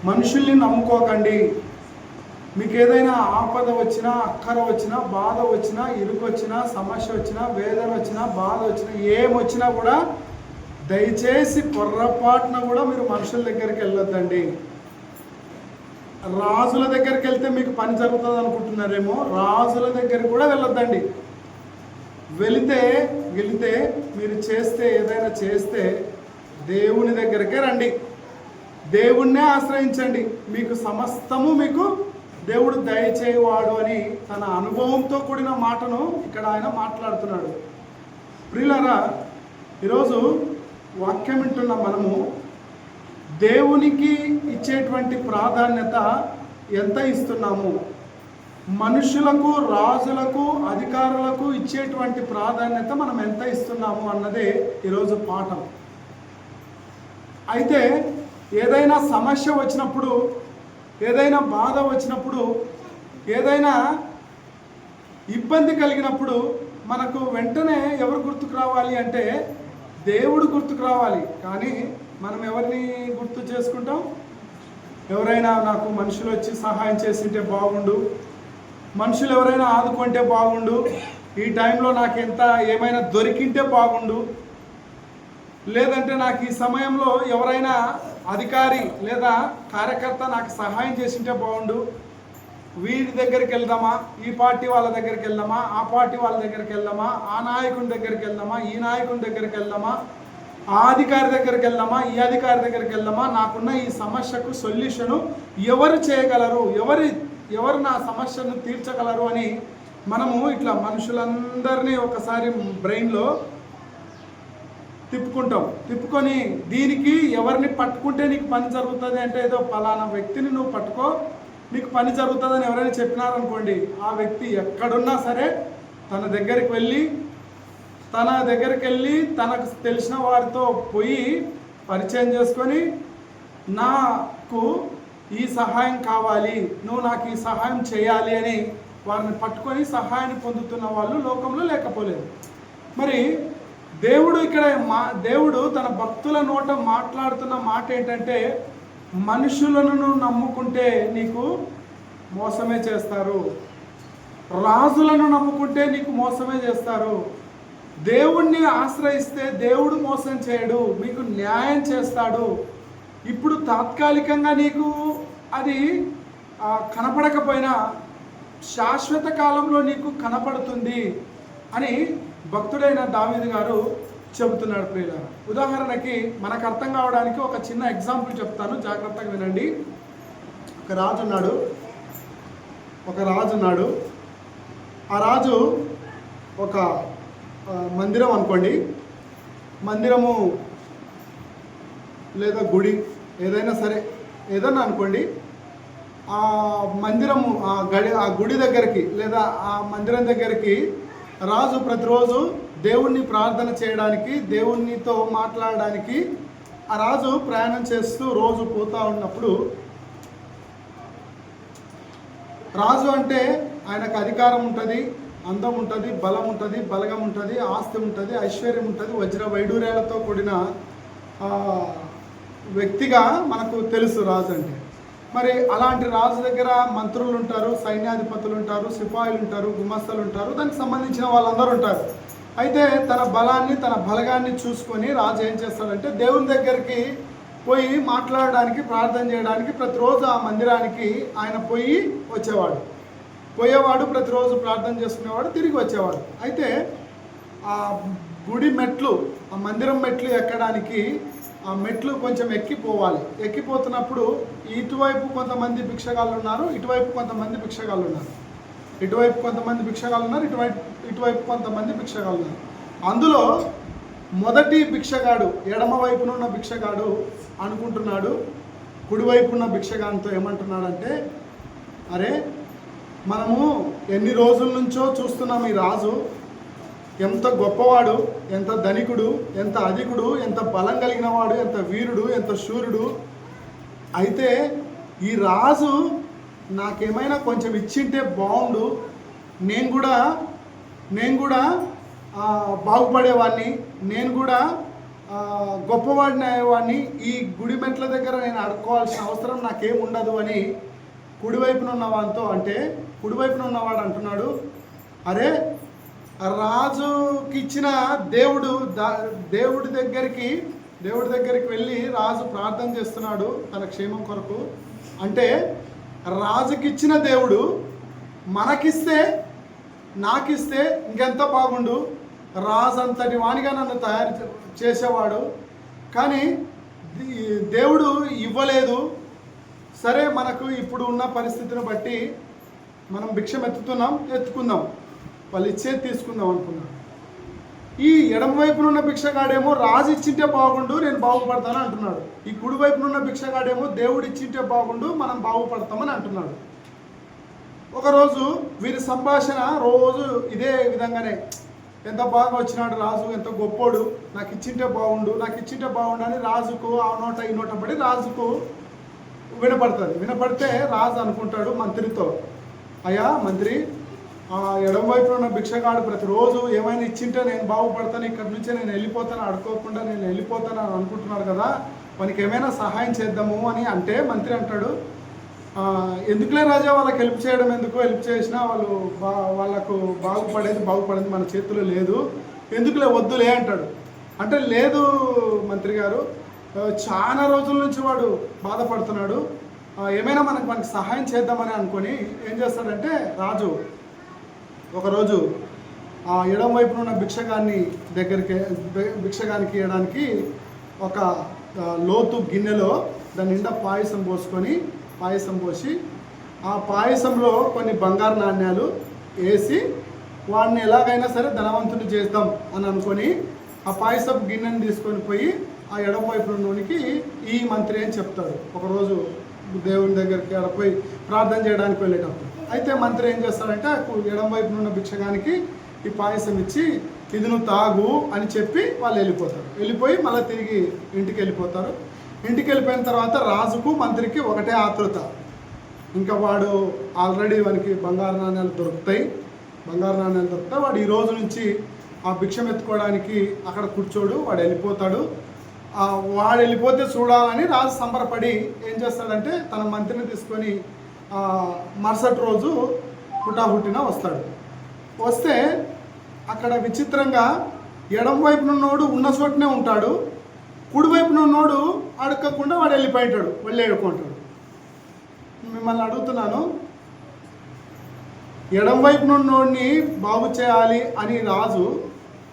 మనుషుల్ని నమ్ముకోకండి. మీకు ఏదైనా ఆపద వచ్చినా, అక్కర వచ్చినా, బాధ వచ్చినా, ఇరుకు వచ్చినా, సమస్య వచ్చినా, వేదన వచ్చినా, బాధ వచ్చినా, ఏమొచ్చినా కూడా దయచేసి పొర్రపాటున కూడా మీరు మనుషుల దగ్గరికి వెళ్ళొద్దండి. రాజుల దగ్గరికి వెళ్తే మీకు పని జరుగుతుంది అనుకుంటున్నారేమో, రాజుల దగ్గరికి కూడా వెళ్ళొద్దండి. వెళితే మీరు ఏదైనా చేస్తే దేవుని దగ్గరికే రండి, దేవుణ్ణే ఆశ్రయించండి. మీకు సమస్తము దేవుడు దయచేయవాడు అని తన అనుభవంతో కూడిన మాటను ఇక్కడ ఆయన మాట్లాడుతున్నాడు. ప్రియులారా, ఈరోజు వాక్యం వింటున్న మనము దేవునికి ఇచ్చేటువంటి ప్రాధాన్యత ఎంత ఇస్తున్నాము, మనుషులకు, రాజులకు, అధికారులకు ఇచ్చేటువంటి ప్రాధాన్యత మనం ఎంత ఇస్తున్నాము అన్నదే ఈరోజు పాఠం. అయితే ఏదైనా సమస్య వచ్చినప్పుడు, ఏదైనా బాధ వచ్చినప్పుడు, ఏదైనా ఇబ్బంది కలిగినప్పుడు మనకు వెంటనే ఎవరు గుర్తుకు రావాలి అంటే దేవుడు గుర్తుకు రావాలి. కానీ మనం ఎవరిని గుర్తు చేసుకుంటాం? ఎవరైనా నాకు మనుషులు వచ్చి సహాయం చేసింటే బాగుండు, మనుషులు ఎవరైనా ఆదుకుంటే బాగుండు, ఈ టైంలో నాకు ఏమైనా దొరికింటే బాగుండు, లేదంటే నాకు ఈ సమయంలో ఎవరైనా అధికారి లేదా కార్యకర్త నాకు సహాయం చేసింటే బాగుండు, వీరి దగ్గరికి వెళ్దామా, ఈ పార్టీ వాళ్ళ దగ్గరికి వెళ్దామా, ఆ పార్టీ వాళ్ళ దగ్గరికి వెళ్దామా, ఆ నాయకుని దగ్గరికి వెళ్దామా, ఈ నాయకుని దగ్గరికి వెళ్దామా, ఆ అధికారి దగ్గరికి వెళ్దామా, ఈ అధికారి దగ్గరికి వెళ్దామా, నాకున్న ఈ సమస్యకు సొల్యూషను ఎవరు చేయగలరు, ఎవరు నా సమస్యను తీర్చగలరు అని మనము ఇట్లా మనుషులందరినీ ఒకసారి బ్రెయిన్లో తిప్పుకొని దీనికి ఎవరిని పట్టుకుంటే నీకు పని జరుగుతుంది అంటే, ఏదో పలానా వ్యక్తిని నువ్వు పట్టుకో నీకు పని జరుగుతుందని ఎవరైనా చెప్పినారనుకోండి, ఆ వ్యక్తి ఎక్కడున్నా సరే తన దగ్గరికి వెళ్ళి తనకు తెలిసిన వారితో పోయి పరిచయం చేసుకొని, నాకు ఈ సహాయం కావాలి, నువ్వు నాకు ఈ సహాయం చేయాలి అని వారిని పట్టుకొని సహాయాన్ని పొందుతున్న వాళ్ళు లోకంలో లేకపోలేదు. మరి దేవుడు తన భక్తుల నోట మాట్లాడుతున్న మాట ఏంటంటే, మనుషులను నమ్ముకుంటే నీకు మోసమే చేస్తారు, రాజులను నమ్ముకుంటే నీకు మోసమే చేస్తారు, దేవుణ్ణి ఆశ్రయిస్తే దేవుడు మోసం చేయడు, మీకు న్యాయం చేస్తాడు. ఇప్పుడు తాత్కాలికంగా నీకు అది కనపడకపోయినా శాశ్వత కాలంలో నీకు కనపడుతుంది అని భక్తుడైన దావీదు గారు చెబుతున్నాడు. ప్రియులారా, ఉదాహరణకి మనకు అర్థం కావడానికి ఒక చిన్న ఎగ్జాంపుల్ చెప్తాను, జాగ్రత్తగా వినండి. ఒక రాజు ఉన్నాడు. ఆ రాజు ఒక మందిరం అనుకోండి, మందిరము లేదా గుడి ఏదైనా సరే, ఏదన్నా అనుకోండి, ఆ మందిరము ఆ గుడి దగ్గరికి లేదా ఆ మందిరం దగ్గరికి రాజు ప్రతిరోజు దేవుణ్ణి ప్రార్థన చేయడానికి, దేవునితో మాట్లాడడానికి ఆ రాజు ప్రయాణం చేస్తూ రోజు పోతూ ఉన్నప్పుడు, రాజు అంటే ఆయనకు అధికారం ఉంటుంది, అందం ఉంటుంది, బలం ఉంటుంది, బలగం ఉంటుంది, ఆస్తి ఉంటుంది, ఐశ్వర్యం ఉంటుంది, వజ్ర వైడూర్యాలతో కూడిన వ్యక్తిగా మనకు తెలుసు రాజు అంటే. మరి అలాంటి రాజు దగ్గర మంత్రులు ఉంటారు, సైన్యాధిపతులు ఉంటారు, సిపాయిలు ఉంటారు, గుమస్తలు ఉంటారు, దానికి సంబంధించిన వాళ్ళందరూ ఉంటారు. అయితే తన బలాన్ని, తన బలగాన్ని చూసుకొని రాజు ఏం చేస్తాడంటే దేవుని దగ్గరికి పోయి మాట్లాడడానికి, ప్రార్థన చేయడానికి ప్రతిరోజు ఆ మందిరానికి ఆయన పోయేవాడు, ప్రతిరోజు ప్రార్థన చేసుకునేవాడు, తిరిగి వచ్చేవాడు. అయితే ఆ గుడి మెట్లు, ఆ మందిరం మెట్లు ఎక్కడానికి ఆ మెట్లు కొంచెం ఎక్కిపోతున్నప్పుడు ఇటువైపు కొంతమంది భిక్షగాళ్ళు ఉన్నారు, ఇటువైపు కొంతమంది భిక్షగాళ్ళు ఉన్నారు, ఇటువైపు కొంతమంది భిక్షగాళ్ళు ఉన్నారు. అందులో మొదటి భిక్షగాడు, ఎడమ వైపున ఉన్న భిక్షగాడు అనుకుంటున్నాడు, కుడివైపు ఉన్న భిక్షగానితో ఏమంటున్నాడంటే, అరే మనము ఎన్ని రోజుల నుంచో చూస్తున్నాం ఈ రాజు ఎంత గొప్పవాడు, ఎంత ధనికుడు, ఎంత అధికుడు, ఎంత బలం కలిగిన వాడు, ఎంత వీరుడు, ఎంత శూరుడు. అయితే ఈ రాజు నాకేమైనా కొంచెం ఇచ్చింటే బాగుండు, నేను కూడా బాగుపడేవాడిని, నేను కూడా గొప్పవాడిని అయ్యేవాడిని, ఈ గుడి మెట్ల దగ్గర నేను అడుక్కోవాల్సిన అవసరం నాకేం ఉండదు అని కుడివైపున ఉన్నవాడితో అంటే, కుడివైపున ఉన్నవాడు అంటున్నాడు, అరే రాజుకి ఇచ్చిన దేవుడి దగ్గరికి వెళ్ళి రాజు ప్రార్థన చేస్తున్నాడు తన క్షేమం కొరకు. అంటే రాజుకి ఇచ్చిన దేవుడు మనకిస్తే, నాకిస్తే ఇంకెంత బాగుండు, రాజు అంతటి వాణిగా నన్ను తయారు చేసేవాడు, కానీ దేవుడు ఇవ్వలేదు. సరే, మనకు ఇప్పుడు ఉన్న పరిస్థితిని బట్టి మనం భిక్షం ఎత్తుకుందాం, వాళ్ళు ఇచ్చేది తీసుకుందాం అనుకున్నాం. ఈ ఎడమ వైపున ఉన్న భిక్షగాడేమో రాజు ఇచ్చింటే బాగుండు, నేను బాగుపడతాను అంటున్నాడు. ఈ కుడి వైపున ఉన్న భిక్షగాడేమో దేవుడు ఇచ్చింటే బాగుండు, మనం బాగుపడతామని అంటున్నాడు. ఒకరోజు వీరి సంభాషణ రోజు ఇదే విధంగానే, ఎంత బాగా వచ్చినాడు రాజు, ఎంత గొప్పోడు, నాకు ఇచ్చింటే బాగుండు అని రాజుకు ఆ నోట ఈ నోట పడి రాజుకు వినపడితే రాజు అనుకుంటాడు మంత్రితో, అయ్యా మంత్రి, ఎడమ వైపున ఉన్న భిక్షగాడు ప్రతిరోజు ఏమైనా ఇచ్చింటే నేను బాగుపడతాను, ఇక్కడ నుంచే నేను వెళ్ళిపోతాను, అడుక్కోకుండా నేను వెళ్ళిపోతాను అని అనుకుంటున్నాడు కదా, మనకి ఏమైనా సహాయం చేద్దాము అని అంటే మంత్రి అంటాడు, ఎందుకులే రాజా, వాళ్ళకి హెల్ప్ చేయడం ఎందుకు, హెల్ప్ చేసినా వాళ్ళకు బాగుపడేది మన చేతిలో లేదు, ఎందుకులే, వద్దులే అంటాడు. అంటే లేదు మంత్రి గారు, చాలా రోజుల నుంచి వాడు బాధపడుతున్నాడు, ఏమైనా మనకి సహాయం చేద్దామని అనుకొని ఏం చేస్తాడంటే రాజు ఒకరోజు ఆ ఎడమ వైపున ఉన్న భిక్షగానికి ఇవ్వడానికి ఒక లోతు గిన్నెలో దాని నిండా పాయసం పోసి ఆ పాయసంలో కొన్ని బంగారు నాణ్యాలు వేసి వాడిని ఎలాగైనా సరే ధనవంతుని చేద్దాం అని అనుకొని ఆ పాయసపు గిన్నెని తీసుకొని పోయి ఆ ఎడమ వైపు నుండికి ఈ మంత్రి అని చెప్తాడు. ఒకరోజు దేవుని దగ్గరికి ఆడపోయి ప్రార్థన చేయడానికి వెళ్ళేటప్పుడు అయితే మంత్రి ఏం చేస్తాడంటే ఎడమ వైపు ఉన్న భిక్షగానికి ఈ పాయసం ఇచ్చి, ఇది నువ్వు తాగు అని చెప్పి వాళ్ళు వెళ్ళిపోయి మళ్ళీ తిరిగి ఇంటికి వెళ్ళిపోతారు. ఇంటికి వెళ్ళిపోయిన తర్వాత రాజుకు మంత్రికి ఒకటే ఆతృత, ఇంకా వాడు ఆల్రెడీ వానికి బంగారు నాణ్యాలు దొరుకుతాయి, వాడు ఈ రోజు నుంచి ఆ భిక్షం ఎత్తుకోవడానికి అక్కడ కూర్చోడు, వాడు వెళ్ళిపోతాడు. వాడు వెళ్ళిపోతే చూడాలని రాజు సంబరపడి ఏం చేస్తాడంటే తన మంత్రిని తీసుకొని మరుసటి రోజు హుటాహుటిన వస్తే అక్కడ విచిత్రంగా ఎడమ వైపున ఉన్నోడు ఉన్న చోటనే ఉంటాడు, కుడివైపున ఉన్నోడు అడగకుండా వాడు వెళ్ళి ఏడుకుంటాడు. మిమ్మల్ని అడుగుతున్నాను, ఎడమ వైపున ఉన్నోడిని బాగు చేయాలి అని రాజు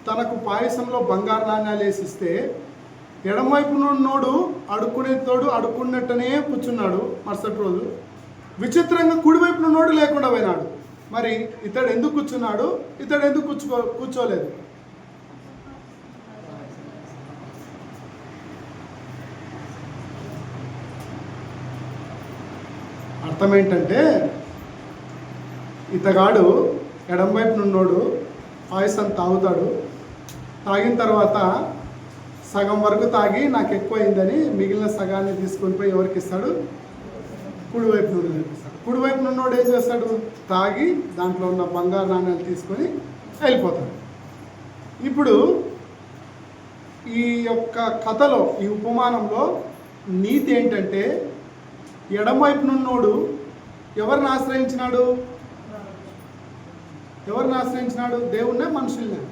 తనకు పాయసంలో బంగారు నాణ్యాలు వేసిస్తే, ఎడమ వైపున ఉన్నోడు అడుక్కున్నట్టనే కూర్చున్నాడు మరుసటి రోజు. విచిత్రంగా కుడివైపున ఉన్నోడు లేకుండా పోయినాడు. మరి ఇతడు ఎందుకు కూర్చున్నాడు, ఇతడు ఎందుకు కూర్చోలేదు? అర్థం ఏంటంటే, ఇతగాడు ఎడమ వైపున ఉన్నోడు పాయసం తాగిన తర్వాత సగం వరకు తాగి నాకు ఎక్కువైందని మిగిలిన సగాన్ని తీసుకొని పోయి ఎవరికి ఇస్తాడు? కుడివైపు నుండి ఇస్తాడు. కుడివైపు ఉన్నోడు ఏం చేస్తాడు? తాగి దాంట్లో ఉన్న బంగారు నాణ్యాలు తీసుకొని వెళ్ళిపోతాడు. ఇప్పుడు ఈ యొక్క కథలో, ఈ ఉపమానంలో నీతి ఏంటంటే, ఎడమవైపు ఉన్నోడు ఎవరిని ఆశ్రయించినాడు? దేవుణ్ణే, మనుషుల్నే.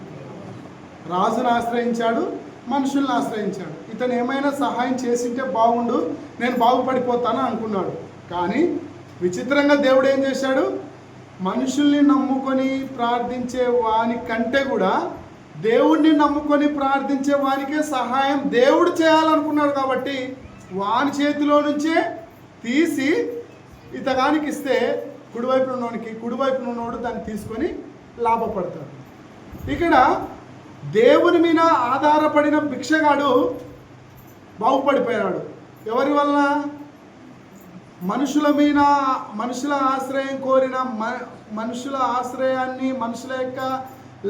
రాజును ఆశ్రయించాడు, మనుషుల్ని ఆశ్రయించాడు. ఇతను ఏమైనా సహాయం చేసింటే బాగుండు, నేను బాగుపడిపోతాను అనుకున్నాడు. కానీ విచిత్రంగా దేవుడు ఏం చేశాడు? మనుషుల్ని నమ్ముకొని ప్రార్థించే వాని కంటే కూడా దేవుణ్ణి నమ్ముకొని ప్రార్థించే వానికే సహాయం దేవుడు చేయాలనుకున్నాడు. కాబట్టి వాని చేతిలో నుంచే తీసి ఇతగానికి ఇస్తే కుడివైపు ఉన్నోడు దాన్ని తీసుకొని లాభపడతాడు. ఇక్కడ దేవుని మీద ఆధారపడిన భిక్షగాడు బాగుపడిపోయాడు. ఎవరి వలన? మనుషుల ఆశ్రయం కోరిన, మనుషుల ఆశ్రయాన్ని, మనుషుల యొక్క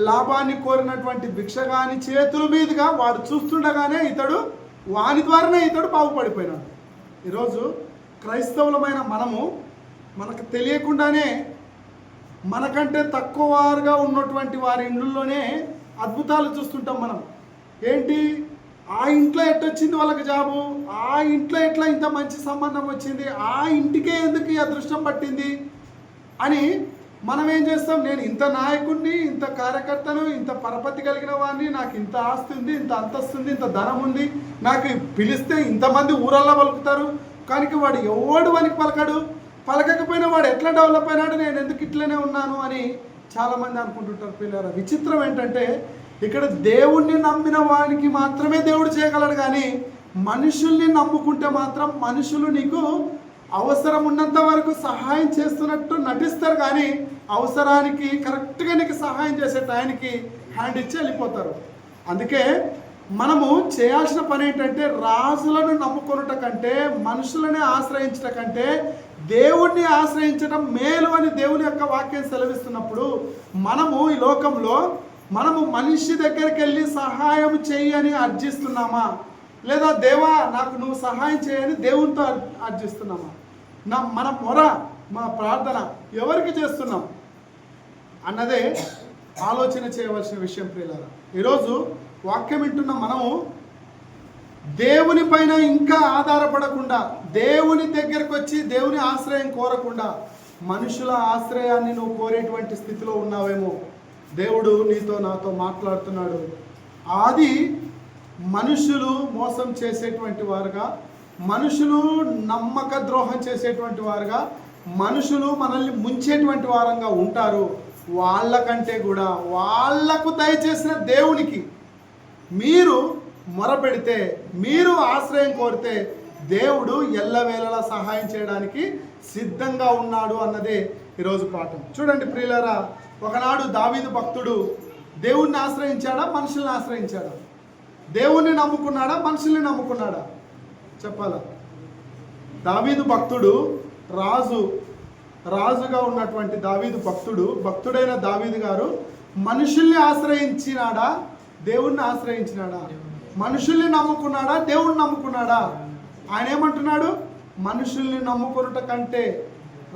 లాభాన్ని కోరినటువంటి భిక్షగాని చేతుల మీదుగా వాడు చూస్తుండగానే వాని ద్వారానే ఇతడు బాగుపడిపోయినాడు. ఈరోజు క్రైస్తవులమైన మనకు తెలియకుండానే మనకంటే తక్కువ వారుగా ఉన్నటువంటి వారి ఇళ్ళల్లోనే అద్భుతాలు చూస్తుంటాం మనం. ఏంటి? ఆ ఇంట్లో ఎట్టొచ్చింది వాళ్ళకి జాబు, ఆ ఇంట్లో ఎట్లా ఇంత మంచి సంబంధం వచ్చింది, ఆ ఇంటికే ఎందుకు ఈ అదృష్టం పట్టింది అని మనం ఏం చేస్తాం? నేను ఇంత నాయకుడిని, ఇంత కార్యకర్తను, ఇంత పరపతి కలిగిన వాడిని, నాకు ఇంత ఆస్తి ఉంది, ఇంత అంతస్తు ఉంది, ఇంత ధనం ఉంది, నాకు పిలిస్తే ఇంతమంది ఊరల్లా పలుకుతారు, కానీ వాడు ఎవడు వానికి పలకడు, పలకకపోయినా వాడు ఎట్లా డెవలప్ అయినాడు, నేను ఎందుకు ఇట్లనే ఉన్నాను అని చాలామంది అనుకుంటుంటారు. పిల్లల విచిత్రం ఏంటంటే ఇక్కడ దేవుణ్ణి నమ్మిన వానికి మాత్రమే దేవుడు చేయగలడు, కానీ మనుషుల్ని నమ్ముకుంటే మాత్రం మనుషులు నీకు అవసరం ఉన్నంత వరకు సహాయం చేస్తున్నట్టు నటిస్తారు, కానీ అవసరానికి కరెక్ట్గా నీకు సహాయం చేసే టైంకి హ్యాండ్ ఇచ్చి వెళ్ళిపోతారు. అందుకే మనము చేయాల్సిన పని ఏంటంటే రాజులను నమ్ముకొనుట కంటే, మనుషులని ఆశ్రయించట కంటే దేవుణ్ణి ఆశ్రయించడం మేలు అని దేవుని యొక్క వాక్యం సెలవిస్తున్నప్పుడు మనము ఈ లోకంలో మనము మనిషి దగ్గరికి వెళ్ళి సహాయం చెయ్యి అని అర్జిస్తున్నామా, లేదా దేవా నాకు నువ్వు సహాయం చేయని దేవునితో అర్జిస్తున్నామా? మన మొర, మన ప్రార్థన ఎవరికి చేస్తున్నాం అన్నదే ఆలోచన చేయవలసిన విషయం. ప్రియులారా, ఈరోజు వాక్యం వింటున్న మనము దేవుని పైన ఇంకా ఆధారపడకుండా, దేవుని దగ్గరకు వచ్చి దేవుని ఆశ్రయం కోరకుండా మనుషుల ఆశ్రయాన్ని నువ్వు కోరేటువంటి స్థితిలో ఉన్నావేమో. దేవుడు నీతో నాతో మాట్లాడుతున్నాడు. అది మనుషులు మోసం చేసేటువంటి వారుగా, మనుషులు నమ్మక ద్రోహం చేసేటువంటి వారుగా, మనుషులు మనల్ని ముంచేటువంటి వారంగా ఉంటారు. వాళ్ళకంటే కూడా వాళ్లకు దయచేసిన దేవునికి మీరు మొరపెడితే, మీరు ఆశ్రయం కోరితే దేవుడు ఎల్లవేళలా సహాయం చేయడానికి సిద్ధంగా ఉన్నాడు అన్నదే ఈరోజు పాఠం. చూడండి ప్రియులారా, ఒకనాడు దావీదు భక్తుడు దేవుణ్ణి ఆశ్రయించాడా, మనుషుల్ని ఆశ్రయించాడా? దేవుణ్ణి నమ్ముకున్నాడా, మనుషుల్ని నమ్ముకున్నాడా? చెప్పాలా? దావీదు భక్తుడు రాజుగా ఉన్నటువంటి దావీదు భక్తుడైన దావీదు గారు మనుషుల్ని ఆశ్రయించినాడా, దేవుణ్ణి ఆశ్రయించినాడా? మనుషుల్ని నమ్ముకున్నాడా, దేవుణ్ణి నమ్ముకున్నాడా? ఆయన ఏమంటున్నాడు? మనుషుల్ని నమ్ముకొనుట కంటే,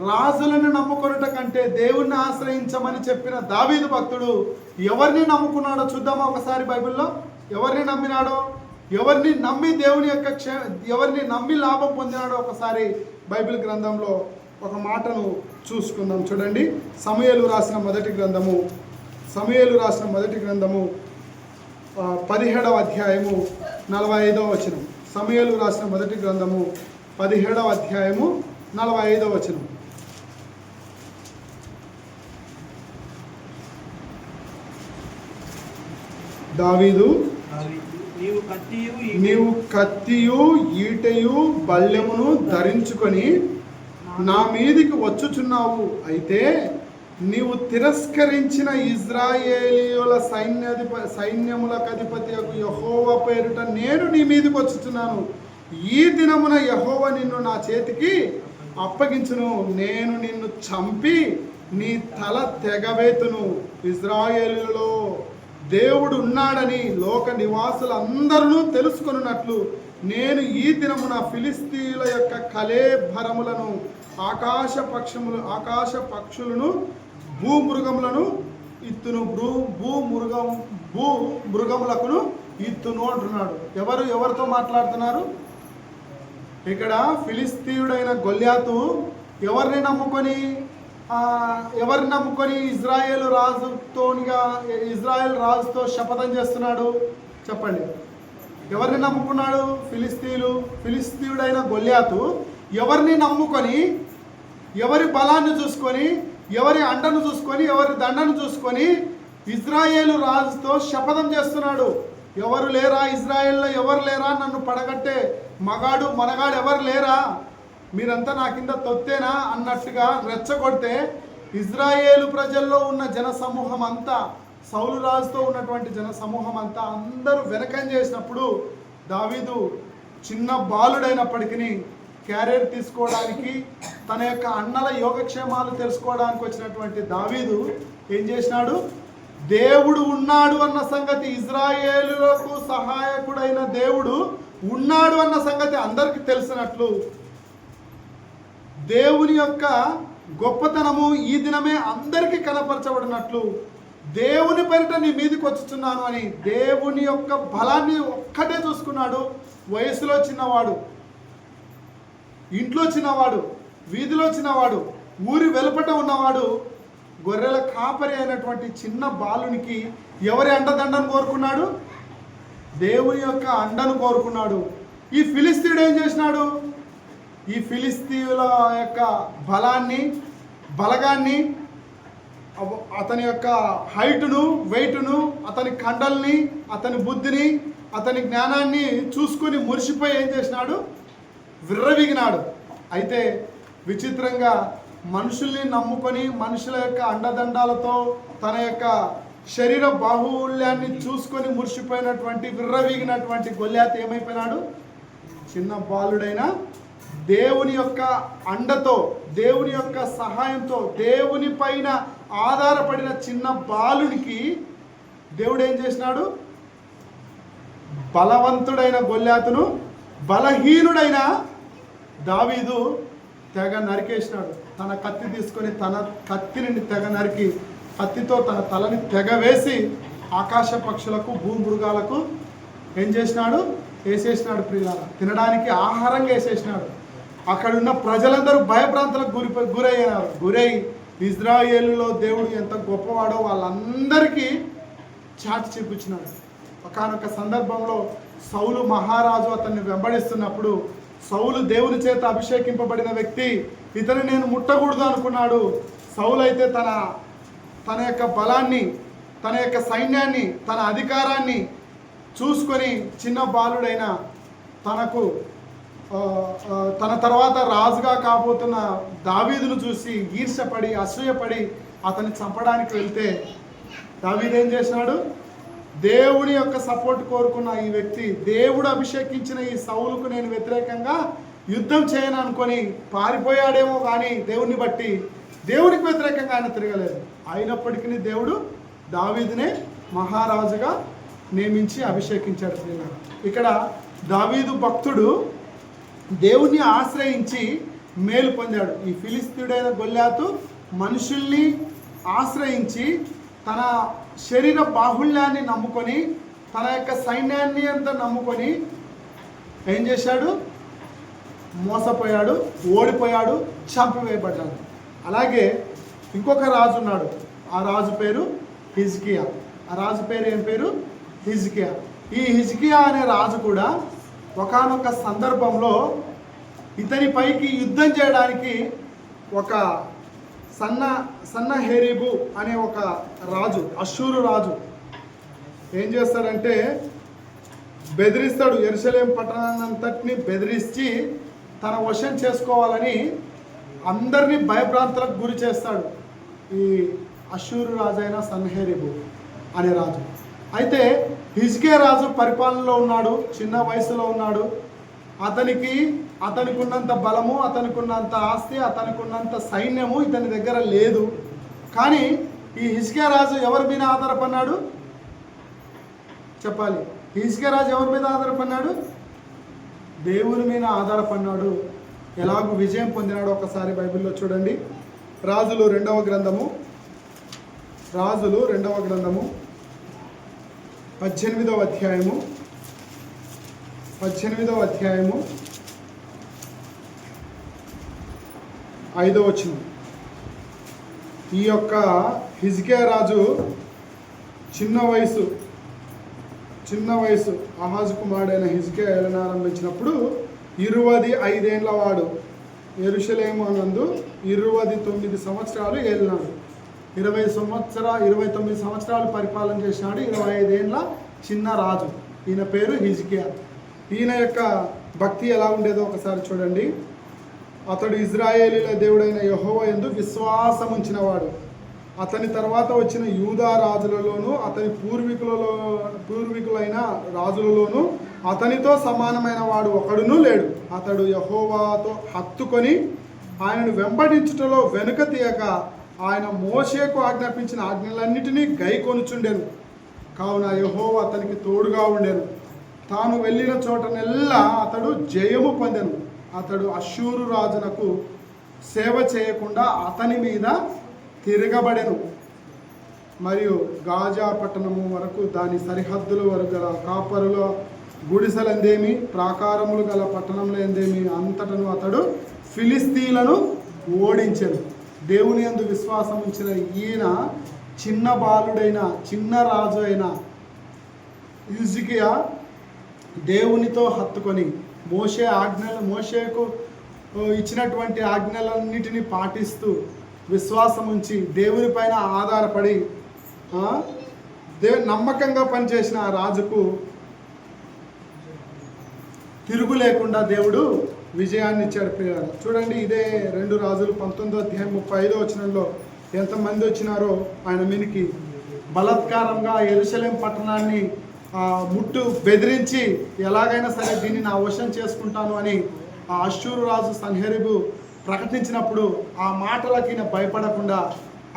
రాజులను నమ్ముకొనుట కంటే దేవుణ్ణి ఆశ్రయించమని చెప్పిన దావీదు భక్తుడు ఎవరిని నమ్ముకున్నాడో చూద్దామా ఒకసారి బైబిల్లో. ఎవరిని నమ్మినాడో, ఎవరిని నమ్మి దేవుని యొక్క ఎవరిని నమ్మి లాభం పొందినాడో ఒకసారి బైబిల్ గ్రంథంలో ఒక మాటను చూసుకుందాం. చూడండి, సమూయేలు రాసిన మొదటి గ్రంథము 17వ అధ్యాయము 45వ వచనం. సమూయేలు రాసిన మొదటి గ్రంథము 17వ అధ్యాయము 45వ వచనం. దావీదు, నీవు కత్తియు ఈటెయు బల్లెమును ధరించుకొని నా మీదికి వచ్చుచున్నావు. అయితే నీవు తిరస్కరించిన ఇజ్రాయేలీయుల సైన్యములకు అధిపతి యెహోవా పేరిట నేను నీ మీదకి వచ్చుచున్నాను. ఈ దినమున యెహోవా నిన్ను నా చేతికి అప్పగించును. నేను నిన్ను చంపి నీ తల తెగవేతును. ఇజ్రాయేలులో దేవుడు ఉన్నాడని లోక నివాసులందరూ తెలుసుకొనున్నట్లు నేను ఈ దినమున ఫిలిస్తీయుల యొక్క కళేబరములను, ఆకాశ పక్షులను, భూమృగములను ఇత్తును, భూమృగములకును ఇత్తును అంటున్నాడు. ఎవరితో మాట్లాడుతున్నారు ఇక్కడ? ఫిలిస్తీయుడైన గొల్యాతు ఎవరిని నమ్ముకొని ఇజ్రాయేల్ రాజుతో శపథం చేస్తున్నాడు? చెప్పండి, ఎవరిని నమ్ముకున్నాడు? ఫిలిస్తీయుడైన గొల్యాతు ఎవరిని నమ్ముకొని, ఎవరి బలాన్ని చూసుకొని, ఎవరి అండను చూసుకొని, ఎవరి దండను చూసుకొని ఇజ్రాయేలు రాజుతో శపథం చేస్తున్నాడు. ఎవరు లేరా ఇజ్రాయేల్లో? ఎవరు లేరా నన్ను పడగట్టే మనగాడు ఎవరు లేరా? మీరంతా నా కింద తొత్తేనా అన్నట్టుగా రెచ్చగొడితే ఇజ్రాయేలు ప్రజల్లో ఉన్న జన సమూహం అంతా, సౌలు రాజుతో ఉన్నటువంటి జన సమూహం అంతా అందరూ వెనకం చేసినప్పుడు దావీదు చిన్న బాలుడైనప్పటికీ క్యారియర్ తీసుకోవడానికి, తన యొక్క అన్నల యోగక్షేమాలు తెలుసుకోవడానికి వచ్చినటువంటి దావీదు ఏం చేసినాడు? దేవుడు ఉన్నాడు అన్న సంగతి, ఇజ్రాయేలులకు సహాయకుడైన దేవుడు ఉన్నాడు అన్న సంగతి అందరికీ తెలిసినట్లు, దేవుని యొక్క గొప్పతనము ఈ దినమే అందరికీ కనపరచబడినట్లు, దేవుని పేరిట నీ మీదకి వచ్చుచున్నాను అని దేవుని యొక్క బలాన్ని ఒక్కటే చూసుకున్నాడు. వయసులో చిన్నవాడు, ఇంట్లో చిన్నవాడు, వీధిలో చిన్నవాడు, ఊరి వెలుపట ఉన్నవాడు, గొర్రెల కాపరి అయినటువంటి చిన్న బాలునికి ఎవరి అండదండను కోరుకున్నాడు? దేవుని యొక్క అండను కోరుకున్నాడు. ఈ ఫిలిస్తీయుడు ఏం చేసినాడు? ఈ ఫిలిస్తీయుల యొక్క బలగాన్ని, అతని యొక్క హైటును, వెయిట్ను, అతని కండల్ని, అతని బుద్ధిని, అతని జ్ఞానాన్ని చూసుకొని మురిసిపోయి ఏం చేసినాడు? విర్రవీగినాడు. అయితే విచిత్రంగా మనుషుల్ని నమ్ముకొని మనుషుల యొక్క అండదండాలతో తన యొక్క శరీర బాహుళ్యాన్ని చూసుకొని మురిసిపోయినటువంటి విర్రవీగినటువంటి గొల్యాత్ ఏమైపోయినాడు? చిన్న బాలుడైన దేవుని యొక్క అండతో, దేవుని యొక్క సహాయంతో, దేవుని పైన ఆధారపడిన చిన్న బాలునికి దేవుడు ఏం చేసినాడు? బలవంతుడైన గొల్యాతును బలహీనుడైన దావీదు తెగ నరికేసినాడు. తన కత్తి తీసుకొని తన కత్తిని తెగ నరికి, కత్తితో తన తలని తెగ వేసి ఆకాశ పక్షులకు, భూమృగాలకు ఏం చేసినాడు? వేసేసినాడు. ప్రియులారా, తినడానికి ఆహారంగా వేసేసినాడు. అక్కడున్న ప్రజలందరూ భయభ్రాంతులకు గురై ఇజ్రాయేలులో దేవుడు ఎంత గొప్పవాడో వాళ్ళందరికీ చాటి చూపించినాడు. ఒకానొక సందర్భంలో సౌలు మహారాజు అతన్ని వెంబడిస్తున్నప్పుడు, సౌలు దేవుని చేత అభిషేకింపబడిన వ్యక్తి, ఇతను నేను ముట్టకూడదు అనుకున్నాడు. సౌలు అయితే తన యొక్క బలాన్ని, తన యొక్క సైన్యాన్ని, తన అధికారాన్ని చూసుకొని చిన్న బాలుడైన తన తర్వాత రాజుగా కాబోతున్న దావీదును చూసి ఈర్ష్యపడి, అసూయపడి అతన్ని చంపడానికి వెళ్తే దావీదు ఏం చేసినాడు? దేవుని యొక్క సపోర్ట్ కోరుకున్న ఈ వ్యక్తి, దేవుడు అభిషేకించిన ఈ సౌలుకు నేను వ్యతిరేకంగా యుద్ధం చేయను అనుకొని పారిపోయాడేమో, కానీ దేవుని బట్టి దేవునికి వ్యతిరేకంగా ఆయన తిరగలేదు. అయినప్పటికీ దేవుడు దావీదునే మహారాజుగా నియమించి అభిషేకించాడు. ఇక్కడ దావీదు భక్తుడు దేవుణ్ణి ఆశ్రయించి మేలు పొందాడు. ఈ ఫిలిస్తీయుడైన గొల్యాతు మనుషుల్ని ఆశ్రయించి తన శరీర బాహుళ్యాన్ని నమ్ముకొని, తన యొక్క సైన్యాన్ని అంతా నమ్ముకొని ఏం చేశాడు? మోసపోయాడు, ఓడిపోయాడు, చంపివేయబడ్డాడు. అలాగే ఇంకొక రాజు ఉన్నాడు. ఆ రాజు పేరు హిజ్కియా. ఆ రాజు పేరు ఏం పేరు? హిజ్కియా. ఈ హిజ్కియా అనే రాజు కూడా ఒకానొక సందర్భంలో ఇతని పైకి యుద్ధం చేయడానికి ఒక సన్నహెరీబు అనే ఒక రాజు, అష్షూరు రాజు ఏం చేస్తాడంటే బెదిరిస్తాడు. యెరూషలేము పట్టణాన్నంతటిని బెదిరించి తన వశం చేసుకోవాలని అందరినీ భయభ్రాంతులకు గురి చేస్తాడు ఈ అష్షూరు రాజు అయిన సన్హెరీబు అనే రాజు. అయితే హిజ్కియా రాజు పరిపాలనలో ఉన్నాడు, చిన్న వయసులో ఉన్నాడు. అతనికి ఉన్నంత బలము, అతనికి ఉన్నంత ఆస్తి, అతనికి ఉన్నంత సైన్యము ఇతని దగ్గర లేదు. కానీ ఈ హిజ్కియా రాజు ఎవరి మీద ఆధారపడినాడు? చెప్పాలి. హిజ్కియా రాజు ఎవరి మీద ఆధారపడినాడు? దేవుని మీద ఆధారపడినాడు. ఎలాగూ విజయం పొందినాడు ఒకసారి బైబిల్లో చూడండి. రాజులు రెండవ గ్రంథము 18వ అధ్యాయము 5వ వచనం. ఈ యొక్క హిజ్కియా రాజు చిన్న వయసు ఆహాజు కుమారుడైన హిజ్కియా ఏలనారంభించినప్పుడు 25 ఏండ్ల వాడు. యెరూషలేము నందు 29 సంవత్సరాలు ఏలినాడు. 29 సంవత్సరాలు పరిపాలన చేసినాడు. 25 ఏండ్ల చిన్న రాజు. ఈయన పేరు హిజ్కియా. ఈయన యొక్క భక్తి ఎలా ఉండేదో ఒకసారి చూడండి. అతడు ఇజ్రాయేలీల దేవుడైన యెహోవా యందు విశ్వాసం ఉంచినవాడు. అతని తర్వాత వచ్చిన యూదా రాజులలోను, అతని పూర్వీకులైన రాజులలోను అతనితో సమానమైన వాడు ఒకడునూ లేడు. అతడు యెహోవాతో హత్తుకొని ఆయనను వెంబడించుటలో వెనుక తీయక ఆయన మోషేకు ఆజ్ఞాపించిన ఆజ్ఞలన్నిటినీ గైకొనుచుండెను. కావున యెహోవా అతనికి తోడుగా ఉండెను. తాను వెళ్ళిన చోటనెల్లా అతడు జయము పొందెను. అతడు అష్షూరు రాజునకు సేవ చేయకుండా అతని మీద తిరగబడెను. మరియు గాజా పట్టణము వరకు దాని సరిహద్దుల వరకు గల కాపరుల గుడిసెలందేమి ప్రాకారములు గల పట్టణంలో ఏందేమి అంతటను అతడు ఫిలిస్తీన్లను ఓడించెను. దేవుని యందు విశ్వాసం ఉంచిన ఈయన చిన్న బాలుడైన చిన్న రాజు అయిన హిజ్కియా దేవునితో హత్తుకొని మోషేకు ఇచ్చినటువంటి ఆజ్ఞలన్నిటినీ పాటిస్తూ విశ్వాసం ఉంచి దేవుని పైన ఆధారపడి నమ్మకంగా పనిచేసిన ఆ రాజుకు తిరుగు లేకుండా దేవుడు విజయాన్ని ఇచ్చాడు. ప్రియులారా, చూడండి, ఇదే 2 రాజులు 19వ అధ్యాయం 35వ వచనంలో ఎంతమంది వచ్చినారో ఆయన మీనికి బలాత్కారంగా యెరూషలేం పట్టణాన్ని బెదిరించి ఎలాగైనా సరే దీన్ని నా వశం చేసుకుంటాను అని ఆ అష్షూరు రాజు సన్హెరీబు ప్రకటించినప్పుడు ఆ మాటలకి భయపడకుండా